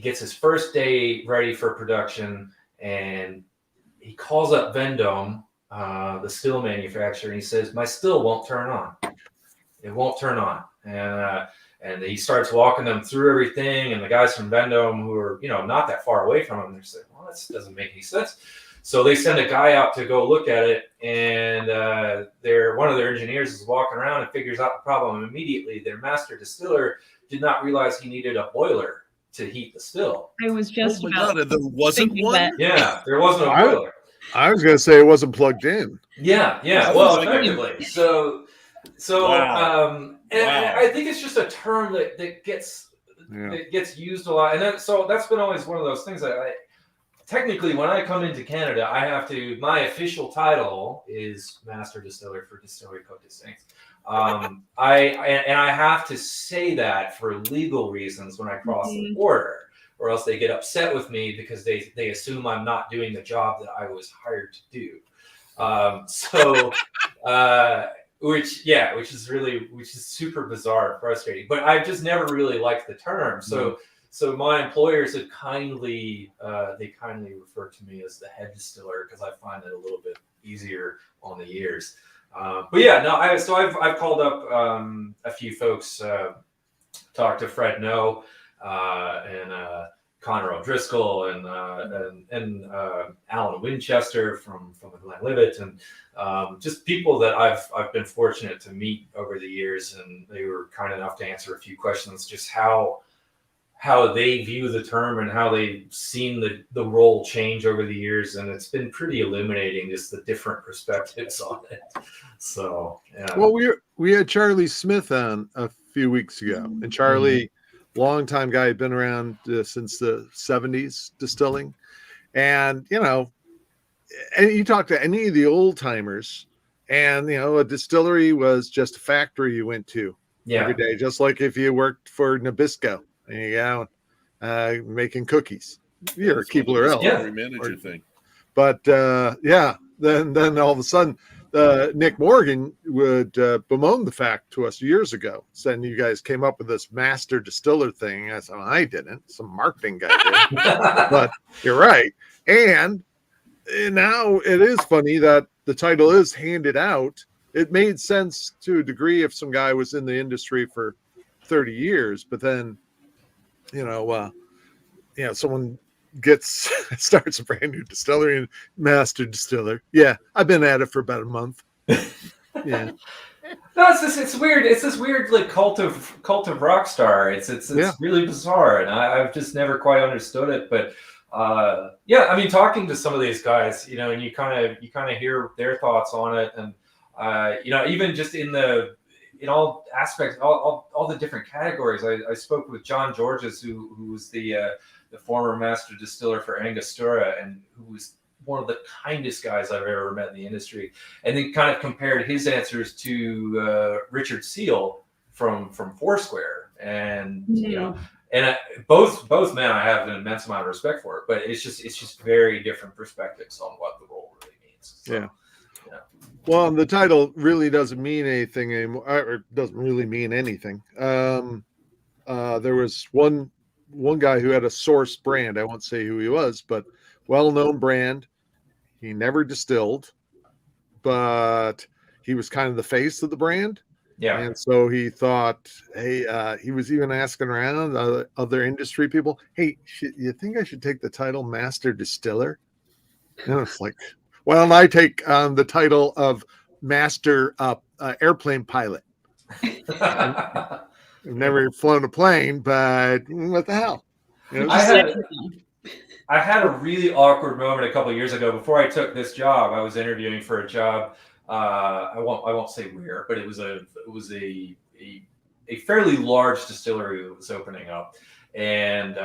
gets his first day ready for production, and he calls up Vendome, the still manufacturer, and he says, "My still won't turn on. It won't turn on." And he starts walking them through everything, and the guys from Vendome, who are not that far away from him, they're saying, "Well, this doesn't make any sense." So they send a guy out to go look at it, and one of their engineers is walking around and figures out the problem immediately. Their master distiller did not realize he needed a boiler to heat the still. I was just about there wasn't one. that. Yeah, there wasn't a boiler. I was going to say it wasn't plugged in. Yeah. Well, effectively. So, Wow. I think it's just a term that gets used a lot, and that's been always one of those things that technically, when I come into Canada, my official title is Master Distiller for Distillerie Cote. I have to say that for legal reasons when I cross the border, or else they get upset with me because they assume I'm not doing the job that I was hired to do. Which is super bizarre and frustrating. But I've just never really liked the term. So my employers have kindly refer to me as the head distiller because I find it a little bit easier on the ears. I've called up a few folks, talked to Fred No and Connor O'Driscoll and Alan Winchester from the Glenlivet, and just people that I've been fortunate to meet over the years, and they were kind enough to answer a few questions, just how they view the term and how they've seen the role change over the years. And it's been pretty illuminating, just the different perspectives on it. So, yeah. Well, we had Charlie Smith on a few weeks ago, and Charlie, longtime guy, had been around since the 70s distilling. And, and you talk to any of the old timers, and, a distillery was just a factory you went to every day, just like if you worked for Nabisco. And you go making cookies. You're a Keebler L. Manager thing. But then all of a sudden, Nick Morgan would bemoan the fact to us years ago, saying you guys came up with this master distiller thing. I said, well, I didn't. Some marketing guy did. But you're right. And now it is funny that the title is handed out. It made sense to a degree if some guy was in the industry for 30 years, but then someone starts a brand new distillery and master distiller. Yeah, I've been at it for about a month. Yeah. No, it's weird. It's this weird like cult of rock star. It's really bizarre, and I've just never quite understood it. But I mean, talking to some of these guys, and you kind of hear their thoughts on it, and even just in in all aspects, all the different categories. I spoke with John Georges, who was the former master distiller for Angostura, and who was one of the kindest guys I've ever met in the industry, and then kind of compared his answers to Richard Seal from Foursquare, and and both men I have an immense amount of respect for, but it's just very different perspectives on what the role really means. So, Well, the title really doesn't mean anything anymore, or doesn't really mean anything. There was one guy who had a source brand. I won't say who he was, but well-known brand. He never distilled, but he was kind of the face of the brand. Yeah. And so he thought, hey, he was even asking around other industry people, hey, you think I should take the title Master Distiller? And it's like, why don't I take the title of Master Airplane Pilot? I've never flown a plane, but what the hell? You know, I had a really awkward moment a couple of years ago. Before I took this job, I was interviewing for a job. I won't say where, but it was a fairly large distillery that was opening up, and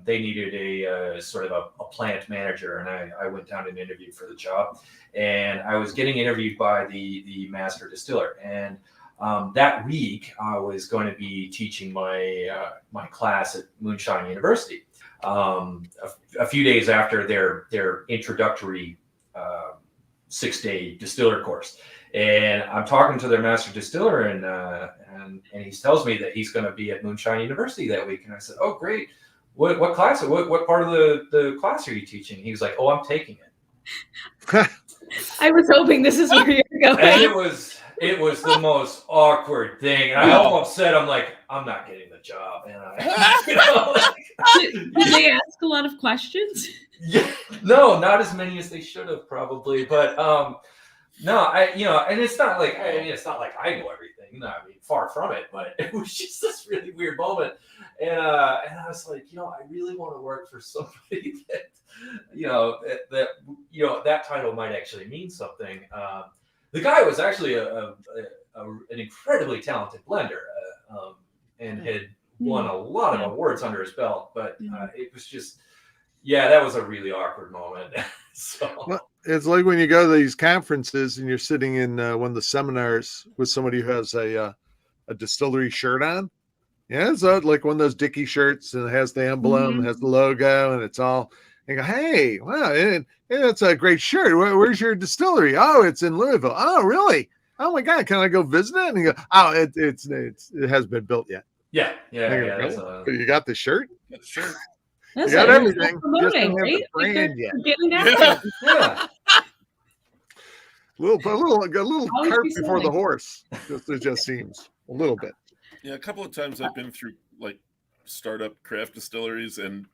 they needed a sort of a plant manager, and I went down and interviewed for the job, and I was getting interviewed by the master distiller, and that week I was going to be teaching my class at Moonshine University. A few days after their introductory 6-day distiller course, and I'm talking to their master distiller, and he tells me that he's going to be at Moonshine University that week, and I said, "Oh, great! What class? What part of the class are you teaching?" He was like, "Oh, I'm taking it." I was hoping this is where you're going. And it was the most awkward thing, and I almost said, "I'm like, I'm not getting the job," and Did they ask a lot of questions? Yeah, no, not as many as they should have probably, but no, and it's not like I know everything. No, I mean, far from it, but it was just this really weird moment, and I was like, I really want to work for somebody that that title might actually mean something. The guy was actually an incredibly talented blender, and had won a lot of awards under his belt, but it was just. Yeah, that was a really awkward moment. Well, it's like when you go to these conferences and you're sitting in one of the seminars with somebody who has a distillery shirt on. Yeah, it's like one of those Dickie shirts, and it has the emblem, has the logo, and it's all. And you go, hey, wow, and it's a great shirt. Where's your distillery? Oh, it's in Louisville. Oh, really? Oh my God, can I go visit it? And you go, oh, it hasn't been built yet. Yeah. But you got the shirt? Sure. You got everything. Just don't have right? the brand yet. Getting out Yeah. A little Always cart be before selling. the horse. It just seems a little bit. Yeah, a couple of times I've been through like startup craft distilleries, and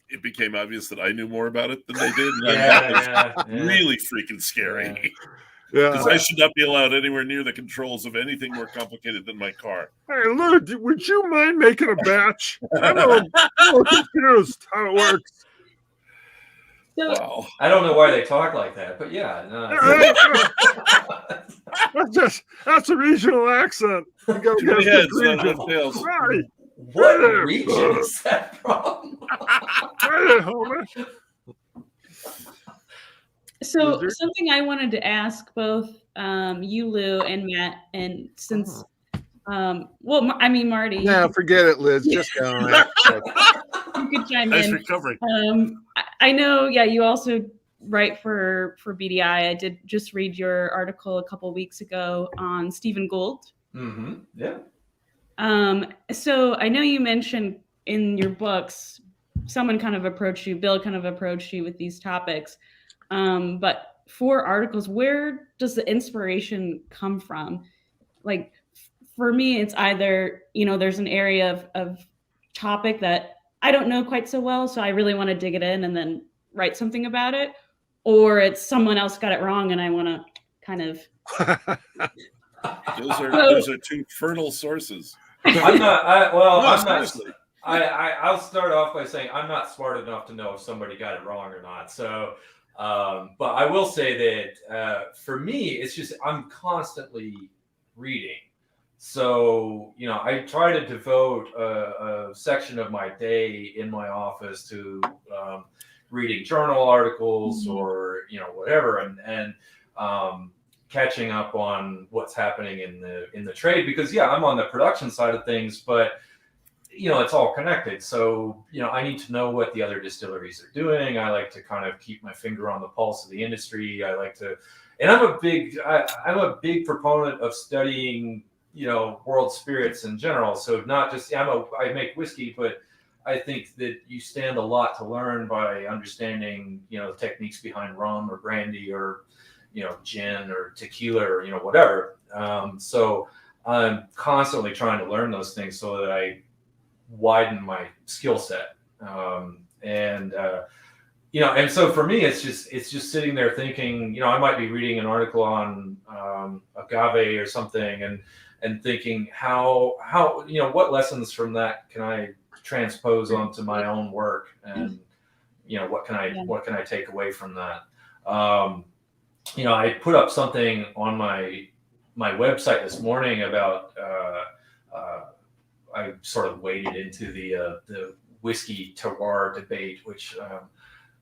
it became obvious that I knew more about it than they did. And that was really freaking scary. Yeah. Because I should not be allowed anywhere near the controls of anything more complicated than my car. Hey, Lou, would you mind making a batch? I'm a little confused how it works. So, Wow. I don't know why they talk like that, but yeah. No. That's a regional accent. You gotta Too many get heads, this not region. enough tails. Right. What region is that from? Hey, homie. So something I wanted to ask both you, Lou, and Matt, and since, Marty. Yeah, forget it, Liz. Just go on. You could chime Nice in. recovery. I know, you also write for BDI. I did just read your article a couple weeks ago on Stephen Gould. Mm-hmm. Yeah. So I know you mentioned in your books, someone kind of approached you, Bill kind of approached you with these topics. But for articles, where does the inspiration come from? Like for me, it's either, there's an area of topic that I don't know quite so well, so I really want to dig it in and then write something about it, or it's someone else got it wrong and I want to kind of. Those are two fertile sources. I'm not. I'm not. Seriously. I'll start off by saying I'm not smart enough to know if somebody got it wrong or not. So, but I will say that for me, it's just I'm constantly reading. So, I try to devote a section of my day in my office to reading journal articles or, whatever, and catching up on what's happening in the trade, because I'm on the production side of things, but it's all connected. So, I need to know what the other distilleries are doing. I like to kind of keep my finger on the pulse of the industry. I like to, and I'm a big proponent of studying, world spirits in general. So not just, I make whiskey, but I think that you stand a lot to learn by understanding, the techniques behind rum or brandy or, gin or tequila or, whatever. So I'm constantly trying to learn those things so that I widen my skill set. And so for me, it's just sitting there thinking, I might be reading an article on agave or something and thinking how, what lessons from that can I transpose onto my own work, and, what can I take away from that? I put up something on my website this morning about, I sort of waded into the whiskey terroir debate, which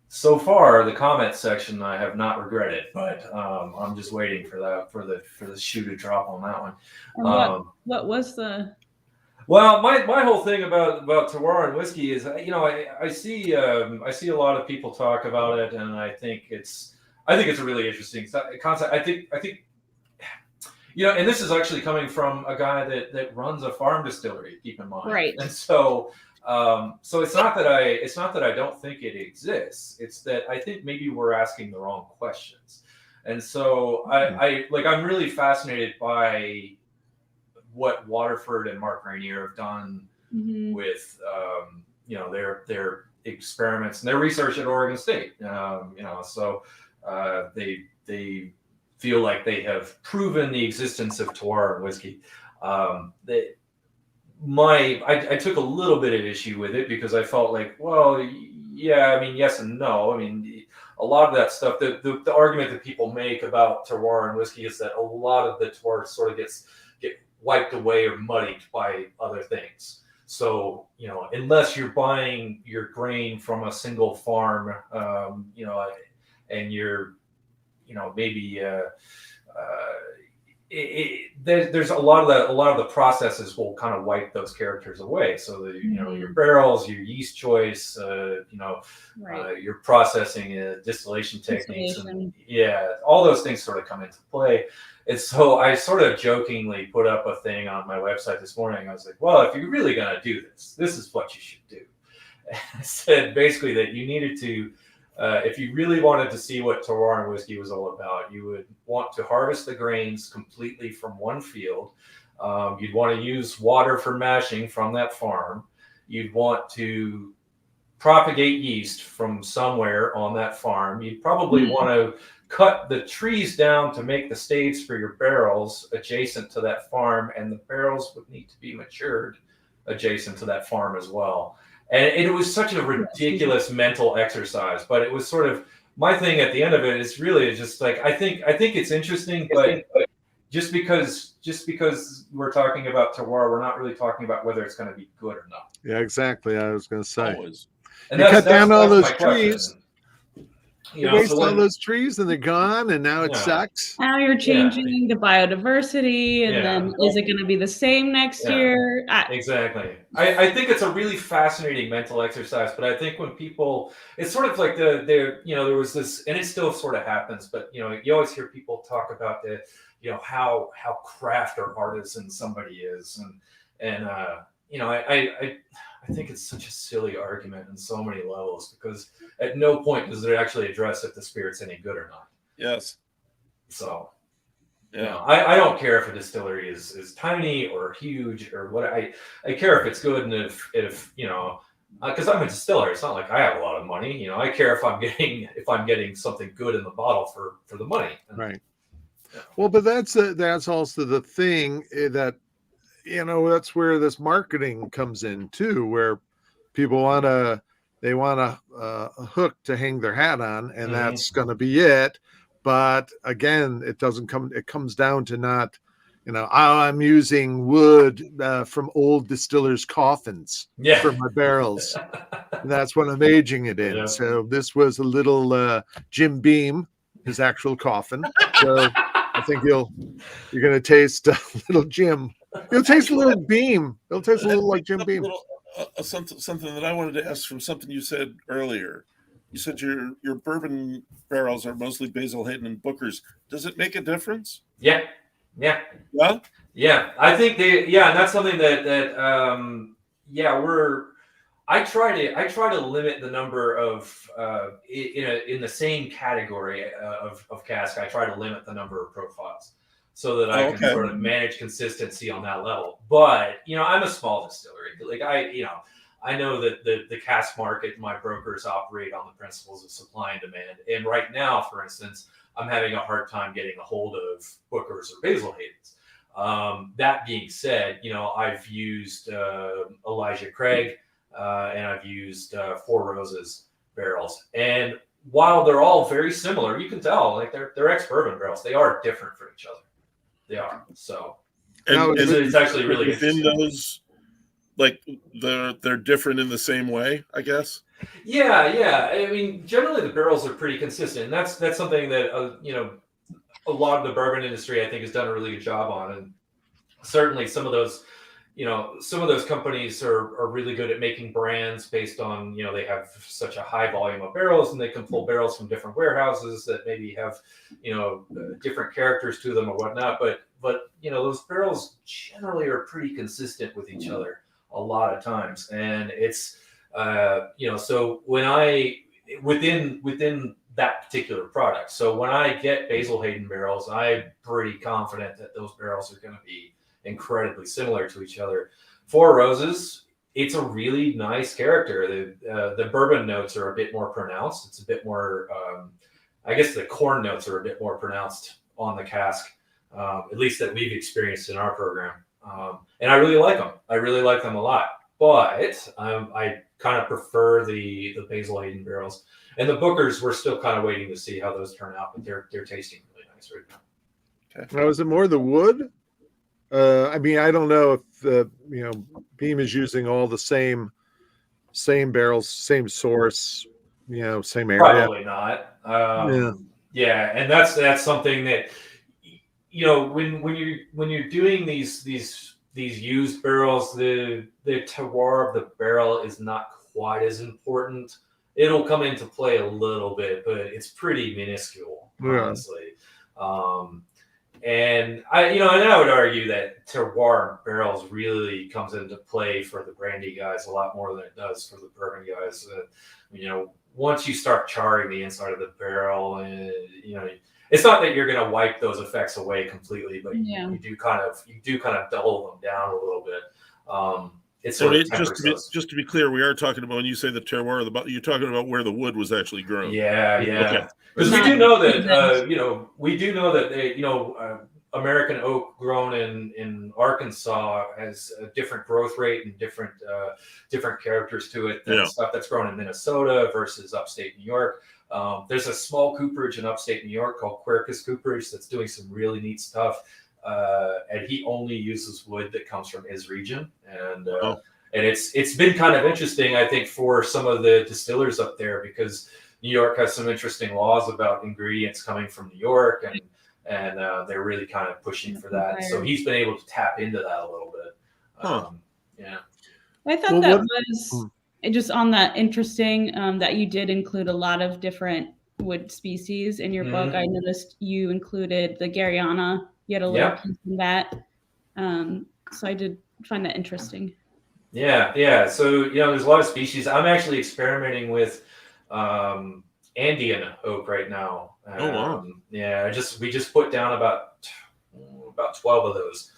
so far the comment section I have not regretted, but I'm just waiting for the shoe to drop on that one. And what was the? Well, my whole thing about terroir and whiskey is, I see a lot of people talk about it, and I think it's a really interesting concept. I think and this is actually coming from a guy that runs a farm distillery, keep in mind. Right. And so it's not that I don't think it exists. It's that I think maybe we're asking the wrong questions. And so I'm really fascinated by what Waterford and Mark Rainier have done with their experiments and their research at Oregon State. So they feel like they have proven the existence of terroir in whiskey. I took a little bit of issue with it because I felt like, well, yeah, yes and no. A lot of that stuff, the argument that people make about terroir and whiskey is that a lot of the terroir sort of get wiped away or muddied by other things. So, unless you're buying your grain from a single farm, and you're, maybe there's a lot of the processes will kind of wipe those characters away. So your barrels, your yeast choice, your processing, distillation techniques, and all those things sort of come into play. And so I sort of jokingly put up a thing on my website this morning. I was like, well, if you're really going to do this is what you should do. And I said basically that you needed to, if you really wanted to see what terroir and whiskey was all about, you would want to harvest the grains completely from one field. You'd want to use water for mashing from that farm. You'd want to propagate yeast from somewhere on that farm. You'd probably want to cut the trees down to make the staves for your barrels adjacent to that farm, and the barrels would need to be matured adjacent to that farm as well. And it was such a ridiculous mental exercise, but it was sort of my thing at the end of it is really just like, I think it's interesting, but just because we're talking about terroir, we're not really talking about whether it's going to be good or not. Yeah, exactly. I was going to say. Always. And you cut down all those my trees. question. You waste all those trees and they're gone, and now it sucks. Now you're changing the biodiversity, and then is it going to be the same next year? Exactly. I think it's a really fascinating mental exercise, but I think when people, it's sort of like there was this, and it still sort of happens, but you always hear people talk about how craft or artisan somebody is, and I think it's such a silly argument in so many levels, because at no point does it actually address if the spirit's any good or not. Yes. So, I don't care if a distillery is tiny or huge or what. I care if it's good, and if because I'm a distiller, it's not like I have a lot of money. I care if I'm getting something good in the bottle for the money. Right. Well, but that's also the thing that. That's where this marketing comes in too, where people want a hook to hang their hat on, and that's going to be it. But again, it comes down to not I'm using wood from old distillers' coffins Yeah. for my barrels. And that's what I'm aging it in. Yeah. So this was a little Jim Beam, his actual coffin. So I think you're going to taste a little Jim. You'll taste a little Beam. It'll taste a little like Jim Beam. Something that I wanted to ask from something you said earlier. You said your bourbon barrels are mostly Basil Hayden and Booker's. Does it make a difference? Yeah. I think and that's something that I try to limit the number of in the same category of cask. I try to limit the number of profiles so that I can sort of manage consistency on that level. But I'm a small distillery. Like I know that the cask market, my brokers operate on the principles of supply and demand. And right now, for instance, I'm having a hard time getting a hold of Booker's or Basil Hayden's. That being said, I've used Elijah Craig and I've used Four Roses barrels. And while they're all very similar, you can tell like they're ex-bourbon barrels. They are different from each other. They are. So it's actually really within interesting. Those, like they're different in the same way, I guess. Yeah. I mean, generally the barrels are pretty consistent. And that's something that a lot of the bourbon industry I think has done a really good job on. And certainly some of those companies are really good at making brands based on, they have such a high volume of barrels and they can pull barrels from different warehouses that maybe have, different characters to them or whatnot. But those barrels generally are pretty consistent with each other a lot of times. And it's, so when within that particular product. So when I get Basil Hayden barrels, I'm pretty confident that those barrels are going to be incredibly similar to each other. Four Roses, it's a really nice character. The bourbon notes are a bit more pronounced. It's a bit more, I guess the corn notes are a bit more pronounced on the cask, at least that we've experienced in our program. And I really like them. I really like them a lot. But I kind of prefer the Basil Hayden barrels. And the Bookers, we're still kind of waiting to see how those turn out, but they're tasting really nice right now. Okay. Now, is it more the wood? I mean, I don't know if Beam is using all the same barrels, same source, same area. Probably not. Yeah, and that's something that when you're doing these used barrels, the terroir of the barrel is not quite as important. It'll come into play a little bit, but it's pretty minuscule, honestly. And I would argue that terroir barrels really comes into play for the brandy guys a lot more than it does for the bourbon guys. Once you start charring the inside of the barrel, it's not that you're going to wipe those effects away completely, but you do kind of dull them down a little bit. Just to be clear, we are talking about, when you say the terroir, you're talking about where the wood was actually grown. Yeah. Okay. Because we do know that American oak grown in Arkansas has a different growth rate and different characters to it than stuff that's grown in Minnesota versus upstate New York. There's a small cooperage in upstate New York called Quercus Cooperage that's doing some really neat stuff. And he only uses wood that comes from his region. And it's been kind of interesting, I think, for some of the distillers up there, because New York has some interesting laws about ingredients coming from New York, and they're really kind of pushing for that. So he's been able to tap into that a little bit. I thought that was just on that interesting that you did include a lot of different wood species in your book. I noticed you included the Gariana. You had a little piece in that. So I did find that interesting. Yeah. So, there's a lot of species. I'm actually experimenting with Andean oak right now. Oh, wow. Yeah, we just put down about 12 of those.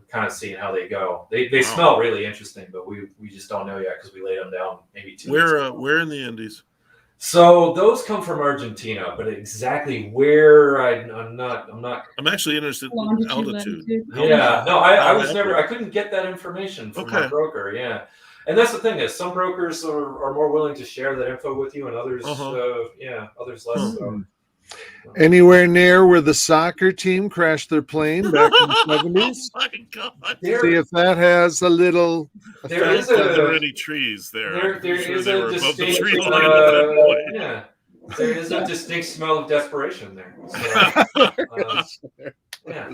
Kind of seeing how they go. They smell really interesting, but we just don't know yet because we laid them down maybe 2 weeks ago. Where in the Andes? So those come from Argentina, but exactly where I'm not. I'm actually interested in altitude. Yeah, no, I couldn't get that information from my broker. Yeah, and that's the thing is some brokers are more willing to share that info with you, and others, others less. So. Anywhere near where the soccer team crashed their plane back in the 70s? Oh my God. See if that has a little There is effect. Are there a any trees there? there I'm pretty sure is they a were above the distinct tree line at that point. yeah. There is a distinct smell of desperation there. So, yeah.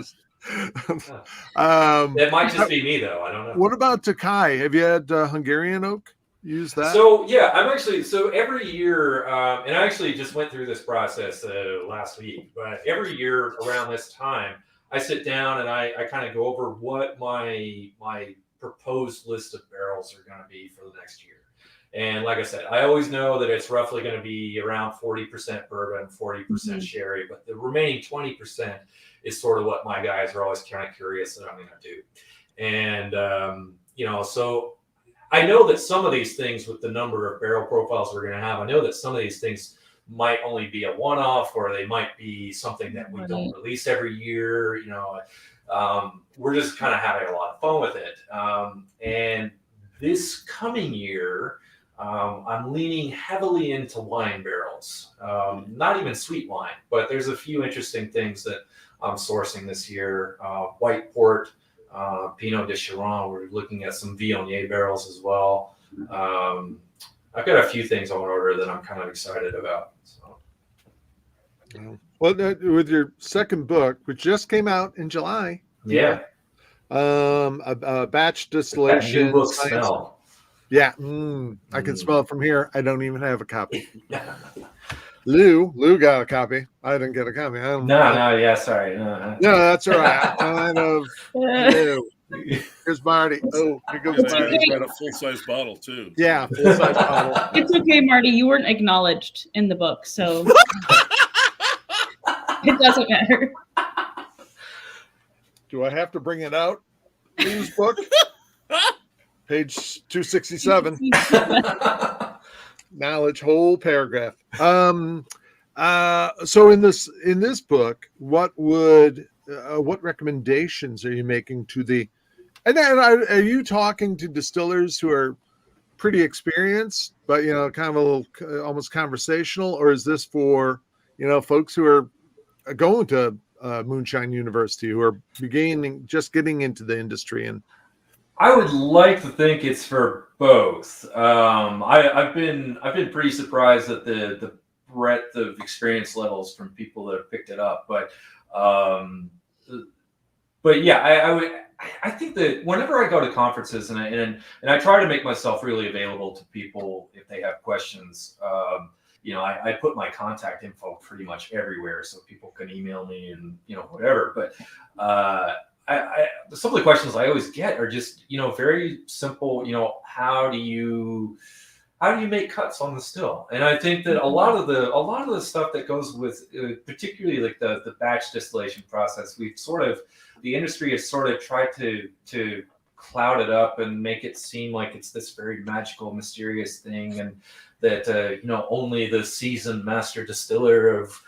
It might just be me though. I don't know. What about Tokai? Have you had Hungarian oak? Use that? So yeah, I'm actually every year, and I actually just went through this process last week. But every year around this time, I sit down and I kind of go over what my proposed list of barrels are going to be for the next year. And like I said, I always know that it's roughly going to be around 40% bourbon, 40% sherry, but the remaining 20% is sort of what my guys are always kind of curious that I'm going to do. And so I know that some of these things with the number of barrel profiles we're going to have, I know that some of these things might only be a one-off, or they might be something that we don't release every year. We're just kind of having a lot of fun with it. And this coming year, I'm leaning heavily into wine barrels, not even sweet wine, but there's a few interesting things that I'm sourcing this year. White port, Pinot de Chiron. We're looking at some Viognier barrels as well. I've got a few things on order that I'm kind of excited about. So. Well, with your second book, which just came out in July. Yeah. A batch distillation. That new book smell. Yeah, I can smell it from here. I don't even have a copy. Lou got a copy. I didn't get a copy. Yeah, sorry. No, that's all right. Kind of. Here's Marty. Oh, here goes Marty. He's got a full-size bottle too. Yeah, full-size bottle. It's okay, Marty. You weren't acknowledged in the book, so it doesn't matter. Do I have to bring it out? Lou's book? Page 267. Knowledge, whole paragraph. So in this book, what recommendations are you making to the? And then are you talking to distillers who are pretty experienced, but kind of a little almost conversational, or is this for folks who are going to Moonshine University, who are just getting into the industry? And I would like to think it's for both. I've been pretty surprised at the breadth of experience levels from people that have picked it up, but yeah, I think that whenever I go to conferences and I try to make myself really available to people if they have questions. I put my contact info pretty much everywhere so people can email me and whatever. But some of the questions I always get are just very simple. How do you make cuts on the still? And I think that a lot of the stuff that goes with particularly like the batch distillation process, the industry has sort of tried to cloud it up and make it seem like it's this very magical, mysterious thing, and that only the seasoned master distiller of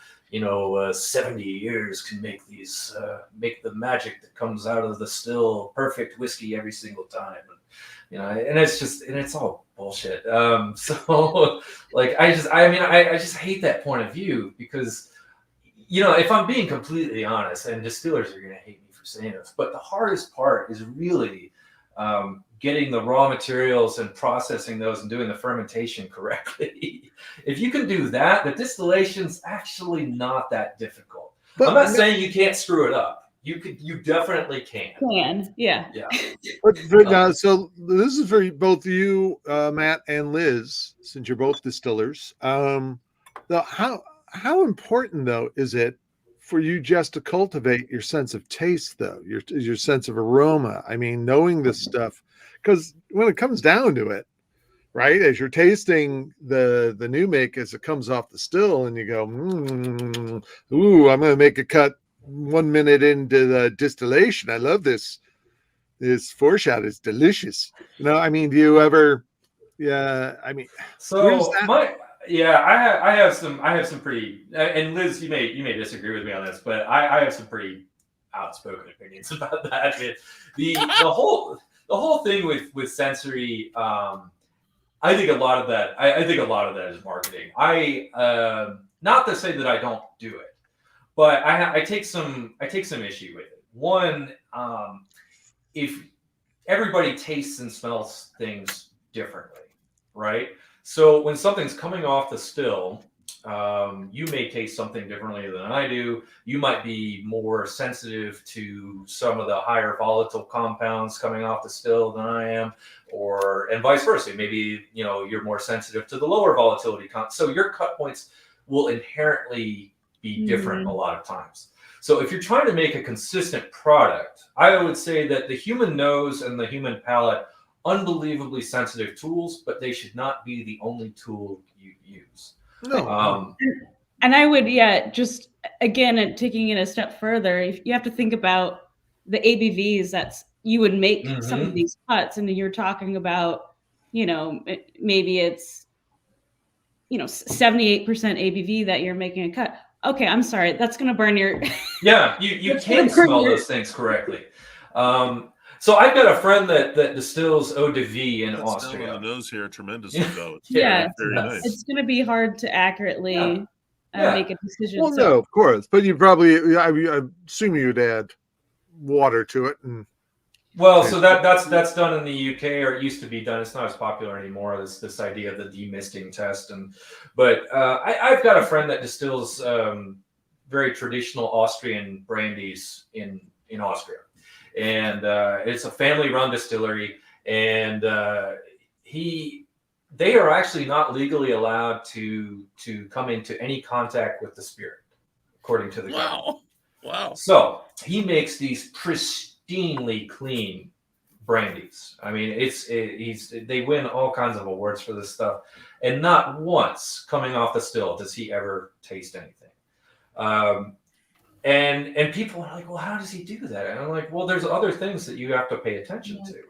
70 years can make the magic that comes out of the still perfect whiskey every single time. And it's all bullshit. So like I just hate that point of view, because if I'm being completely honest, and distillers are going to hate me for saying this, but the hardest part is really getting the raw materials and processing those and doing the fermentation correctly. If you can do that, the distillation's actually not that difficult. But I'm not saying you can't screw it up. You definitely can. Yeah. But so this is for both you, Matt and Liz, since you're both distillers. How important though is it for you just to cultivate your sense of taste, though, your sense of aroma? I mean, knowing this stuff, because when it comes down to it, right, as you're tasting the new make as it comes off the still, and you go, ooh, I'm going to make a cut 1 minute into the distillation. I love this. This foreshot is delicious. I mean, do you ever? Yeah, I mean, so I have some pretty, and Liz, you may disagree with me on this, but I have some pretty outspoken opinions about that. The whole thing with sensory, I think a lot of that is marketing. Not to say that I don't do it, but I take some issue with it. One, if everybody tastes and smells things differently, right? So when something's coming off the still, you may taste something differently than I do. You might be more sensitive to some of the higher volatile compounds coming off the still than I am, and vice versa. Maybe, you're more sensitive to the lower volatility. So your cut points will inherently be different a lot of times. So if you're trying to make a consistent product, I would say that the human nose and the human palate, unbelievably sensitive tools, but they should not be the only tool you use. No. And I would, just again, taking it a step further, if you have to think about the ABVs that you would make some of these cuts, and you're talking about, maybe it's, 78% ABV that you're making a cut. Okay, I'm sorry, that's going to burn your. Yeah, you can't smell those things correctly. So I've got a friend that distills eau de vie in Austria. On the nose here, tremendously though. It's very nice. It's going to be hard to accurately make a decision. Well, no, of course, but you probably, I assume you'd add water to it. Well, so that's done in the UK, or it used to be done. It's not as popular anymore. This idea of the demisting test, but I've got a friend that distills very traditional Austrian brandies in Austria, and it's a family-run distillery, and they are actually not legally allowed to come into any contact with the spirit, according to the government. Wow. So he makes these pristinely clean brandies. I mean, they win all kinds of awards for this stuff, and not once coming off the still does he ever taste anything. And people are like, well, how does he do that? And I'm like, well, there's other things that you have to pay attention to.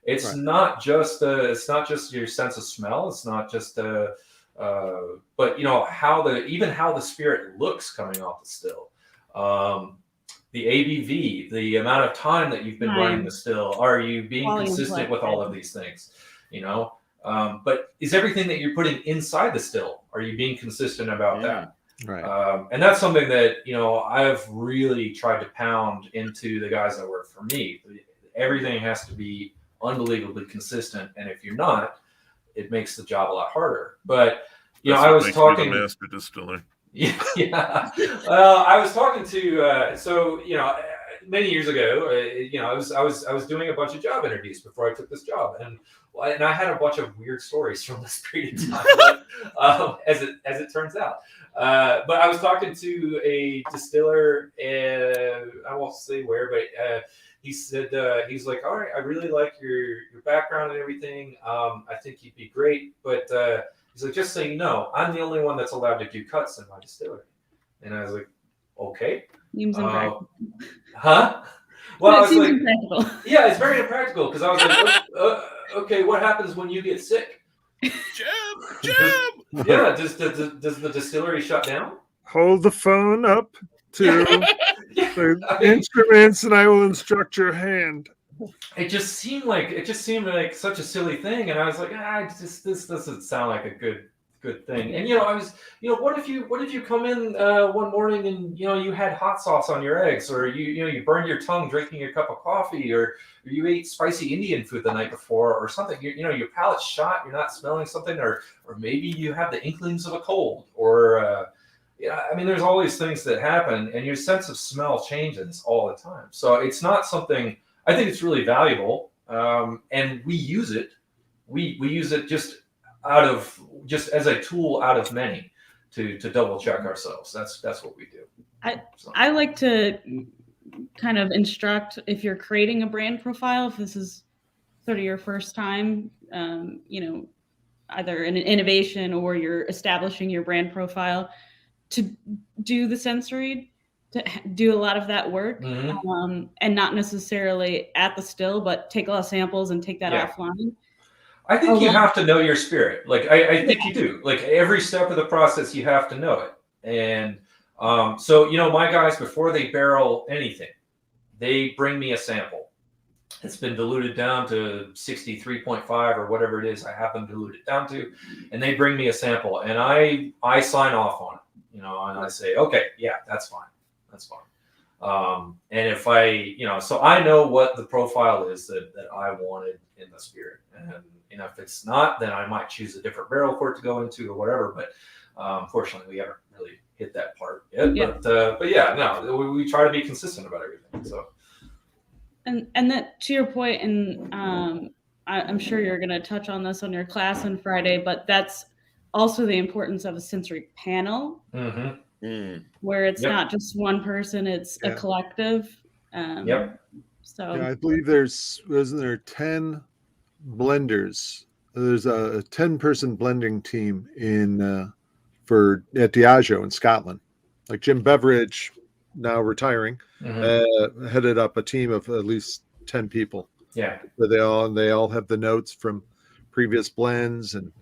It's not just your sense of smell. It's not just but how the spirit looks coming off the still. The ABV, the amount of time that you've been running the still. Are you being consistent with all of these things? But is everything that you're putting inside the still, are you being consistent about that? Right. And that's something that, I've really tried to pound into the guys that work for me. Everything has to be unbelievably consistent. And if you're not, it makes the job a lot harder. But, I was talking to Master Distiller. Yeah. Well, I was talking to many years ago. I was doing a bunch of job interviews before I took this job, and I had a bunch of weird stories from this period of time, as it turns out. But I was talking to a distiller, and I won't say where, but he said he's like, all right, I really like your background and everything. I think you'd be great, but he's like, just so you know, I'm the only one that's allowed to do cuts in my distillery. And I was like, okay. Seems impractical. Huh? Well, I was like, impractical. Yeah, it's very impractical, because I was like, okay, what happens when you get sick? Jam! Yeah, does the distillery shut down? Hold the phone up to the instruments, and I will instruct your hand. It just seemed like such a silly thing, and I was like, this doesn't sound like a good thing. And I was, what if you come in one morning and you had hot sauce on your eggs, or you burned your tongue drinking your cup of coffee, or you ate spicy Indian food the night before, or something. Your palate's shot, you're not smelling something, or maybe you have the inklings of a cold, or there's always things that happen, and your sense of smell changes all the time. So it's not something. I think it's really valuable, and we use it. We use it just as a tool out of many to double check ourselves. That's what we do. I like to kind of instruct, if you're creating a brand profile, if this is sort of your first time, either an innovation or you're establishing your brand profile, to do the sensory. To do a lot of that work, and not necessarily at the still, but take a lot of samples and take that offline. I think you have to know your spirit. Like I think you do. Like every step of the process, you have to know it. And so my guys, before they barrel anything, they bring me a sample. It's been diluted down to 63.5 or whatever it is I have them diluted down to, and they bring me a sample, and I sign off on it. and I say, okay, yeah, that's fine. And if so I know what the profile is that I wanted in the spirit, and if it's not, then I might choose a different barrel port to go into or whatever. But unfortunately, we haven't really hit that part yet. Yeah. But yeah, no, we try to be consistent about everything. So. And that, to your point, and I'm sure you're going to touch on this on your class on Friday, but that's also the importance of a sensory panel, where it's not just one person; it's a collective. So I believe wasn't there 10 blenders? There's a 10-person blending team at Diageo in Scotland. Like Jim Beveridge, now retiring, headed up a team of at least 10 people. Yeah, but they all have the notes from previous blends, and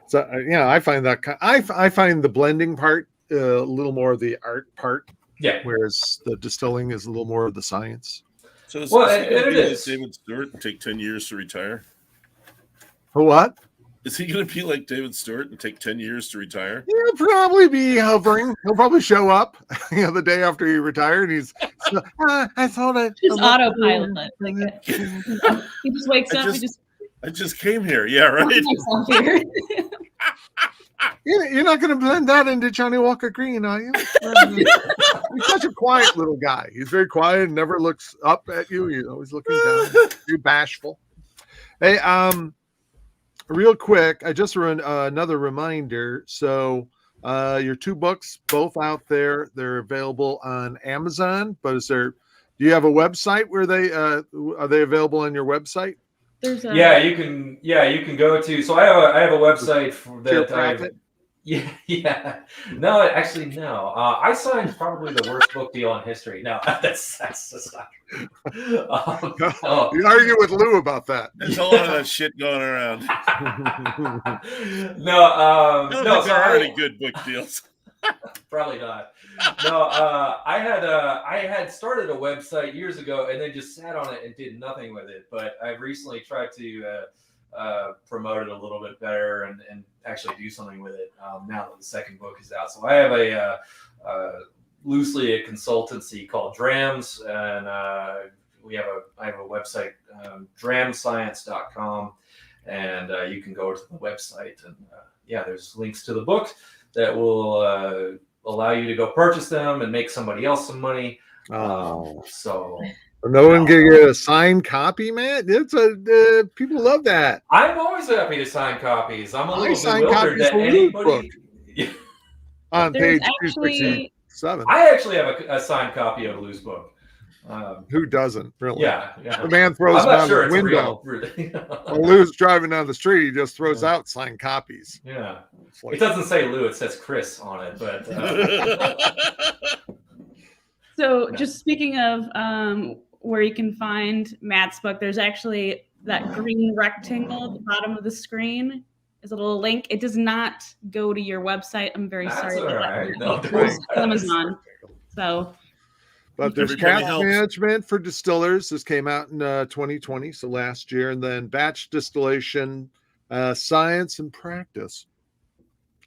so I find that I find the blending part a little more of the art part. Yeah, whereas the distilling is a little more of the science. So is it is. David Stewart and take 10 years to retire? For what? Is he going to be like David Stewart and take 10 years to retire? He'll probably be hovering. He'll probably show up, the day after he retired. He's, I thought I just autopilot. He just wakes up. I just came here. Yeah, right. You're not going to blend that into Johnny Walker Green, are you? He's such a quiet little guy. He's very quiet and never looks up at you. He's always looking down. You're bashful. Hey, real quick, I just run another reminder. So your 2 books, both out there, they're available on Amazon. But do you have a website where are they available on your website? You can go to. So I have a website that Yeah. No, actually, no. I signed probably the worst book deal in history. No, that's just not true. You argue with Lou about that. There's a lot of that shit going around. No, there are any good book deals. Probably not. No, I had started a website years ago and then just sat on it and did nothing with it. But I've recently tried to promote it a little bit better and actually do something with it now that the second book is out. So I have loosely a consultancy called Drams, and I have a website, dramscience.com, and you can go to the website, and there's links to the book that will allow you to go purchase them and make somebody else some money. So no one can get a signed copy, man. It's people love that. I'm always happy to sign copies. I'm a little bewildered that anybody on There's page 267. I actually have a signed copy of Lou's book. Who doesn't, really? Yeah. The man throws them out the window. When Lou's driving down the street, he just throws out signed copies. Yeah. It doesn't say Lou, it says Chris on it, but So just speaking of where you can find Matt's book, there's actually that green rectangle at the bottom of the screen is a little link. It does not go to your website. I'm very sorry. Right. It goes to Amazon. So, but there's Cask Management for Distillers. This came out in 2020, so last year, and then Batch Distillation, Science and Practice.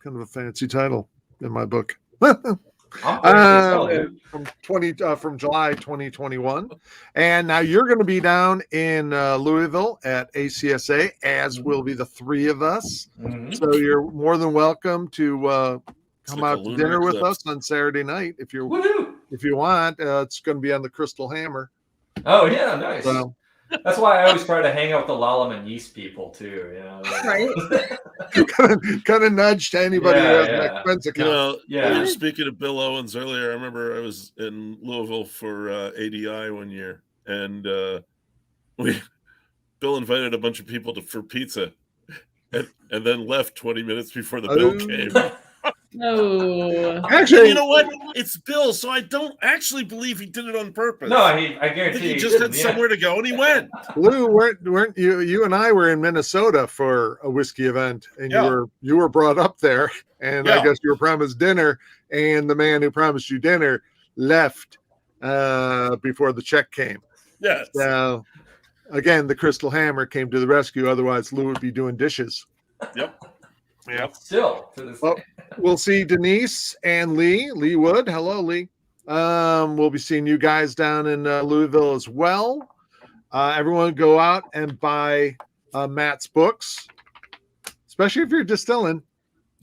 Kind of a fancy title in my book. From July 2021, and now you're going to be down in Louisville at ACSA, as will be the 3 of us. So you're more than welcome to come out to dinner with us on Saturday night if you want. It's going to be on the Crystal Hammer. Oh yeah, nice. So, that's why I always try to hang out with the Lallemand yeast people too. Right. kind of nudge to anybody who has an expense account. We were speaking of Bill Owens earlier. I remember I was in Louisville for ADI one year, and Bill invited a bunch of people for pizza, and then left 20 minutes before the bill came. No. Actually, you know what? It's Bill, so I don't actually believe he did it on purpose. No, I guarantee he just had somewhere to go, and he went. Lou, weren't you? You and I were in Minnesota for a whiskey event, and you were brought up there, and I guess you were promised dinner, and the man who promised you dinner left before the check came. Yes. So again, the Crystal Hammer came to the rescue. Otherwise, Lou would be doing dishes. Yep. Yeah. Still to this Well, day. we'll see Denise and Lee Wood. Hello, Lee. We'll be seeing you guys down in Louisville as well. Everyone go out and buy Matt's books, especially if you're distilling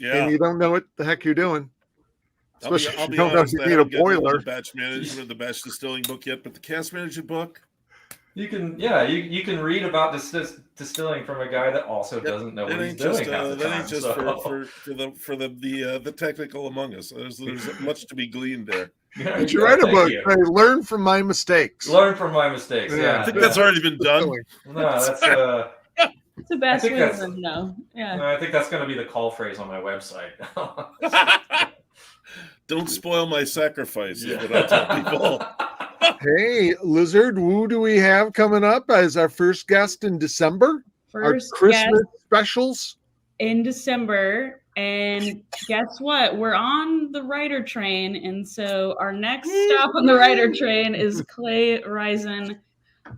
and you don't know what the heck you're doing. Especially I'll if be you don't know honest, if I you need a haven't gotten into boiler. the batch management, the batch distilling book yet, but the cask management book. You can read about distilling from a guy that also doesn't know what he's doing half the that time. ain't just for the technical among us. There's much to be gleaned there. Yeah, But you write a thank book. you. Hey, learn from my mistakes. Learn from my mistakes. Yeah, I think that's already been done. No, that's It's the best think way to that's- learn, though. Yeah. I think that's going to be the call phrase on my website. Don't spoil my sacrifice, is what I tell people. Hey, Lizard, who do we have coming up as our first guest in December? First our Christmas guest specials. in December. And guess what? We're on the writer train. And so our next stop on the writer train is Clay Risen,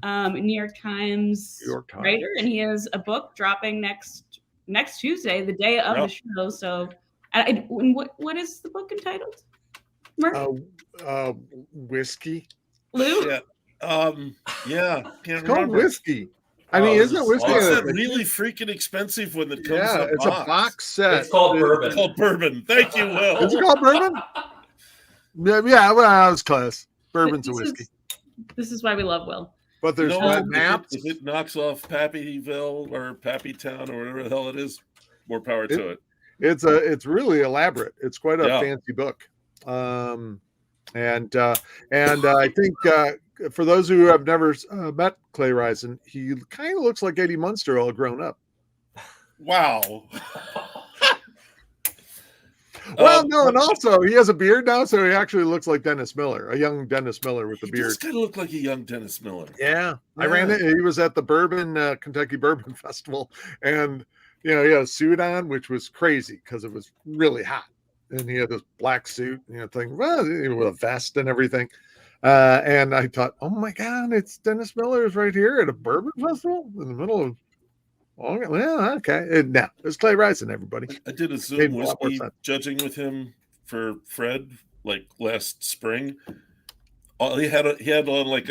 New York Times writer. And he has a book dropping next Tuesday, the day of the show. So what is the book entitled? Mark? Whiskey. Lou? Yeah. Can't It's called remember. whiskey. I mean, isn't it whiskey? What's that really freaking expensive one that comes in a it's box? a box set. It's called bourbon. It's called bourbon. Thank you, Will. Is it called bourbon? Yeah, well, I was close. Bourbon's a whiskey. This is why we love Will. But there's maps. If it knocks off Pappyville or Pappytown or whatever the hell it is, more power to it. It's really elaborate. It's quite a fancy book. And I think for those who have never met Clay Risen, he kind of looks like Eddie Munster all grown up. Wow. Well, no, and also he has a beard now, so he actually looks like Dennis Miller, a young Dennis Miller with a beard. He does kind of look like a young Dennis Miller. Yeah. I ran it. He was at the Kentucky Bourbon Festival, and he had a suit on, which was crazy because it was really hot. And he had this black suit, thing, with a vest and everything. And I thought, oh my God, it's Dennis Miller's right here at a bourbon festival in the middle of. Oh, well, okay. No, it's Clay Risen, everybody. I did a Zoom whiskey judging with him for Fred like last spring. He had on like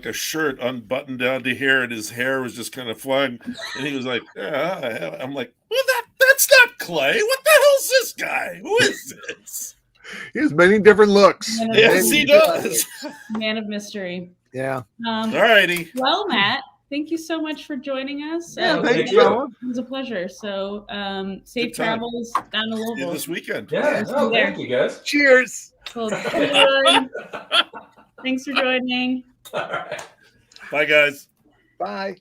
a shirt unbuttoned down to here, and his hair was just kind of flying. And he was like, "Yeah." I'm like, "Well, that's not Clay. What the hell's this guy? Who is this?" He has many different looks. Yes, he does. Man of mystery. Yeah. All righty. Well, Matt, thank you so much for joining us. Yeah, thank you. It was a pleasure. So, safe travels down to Louisville this weekend. Yeah, thank you guys. Cheers. Cool. Thanks for joining. All right. Bye, guys. Bye.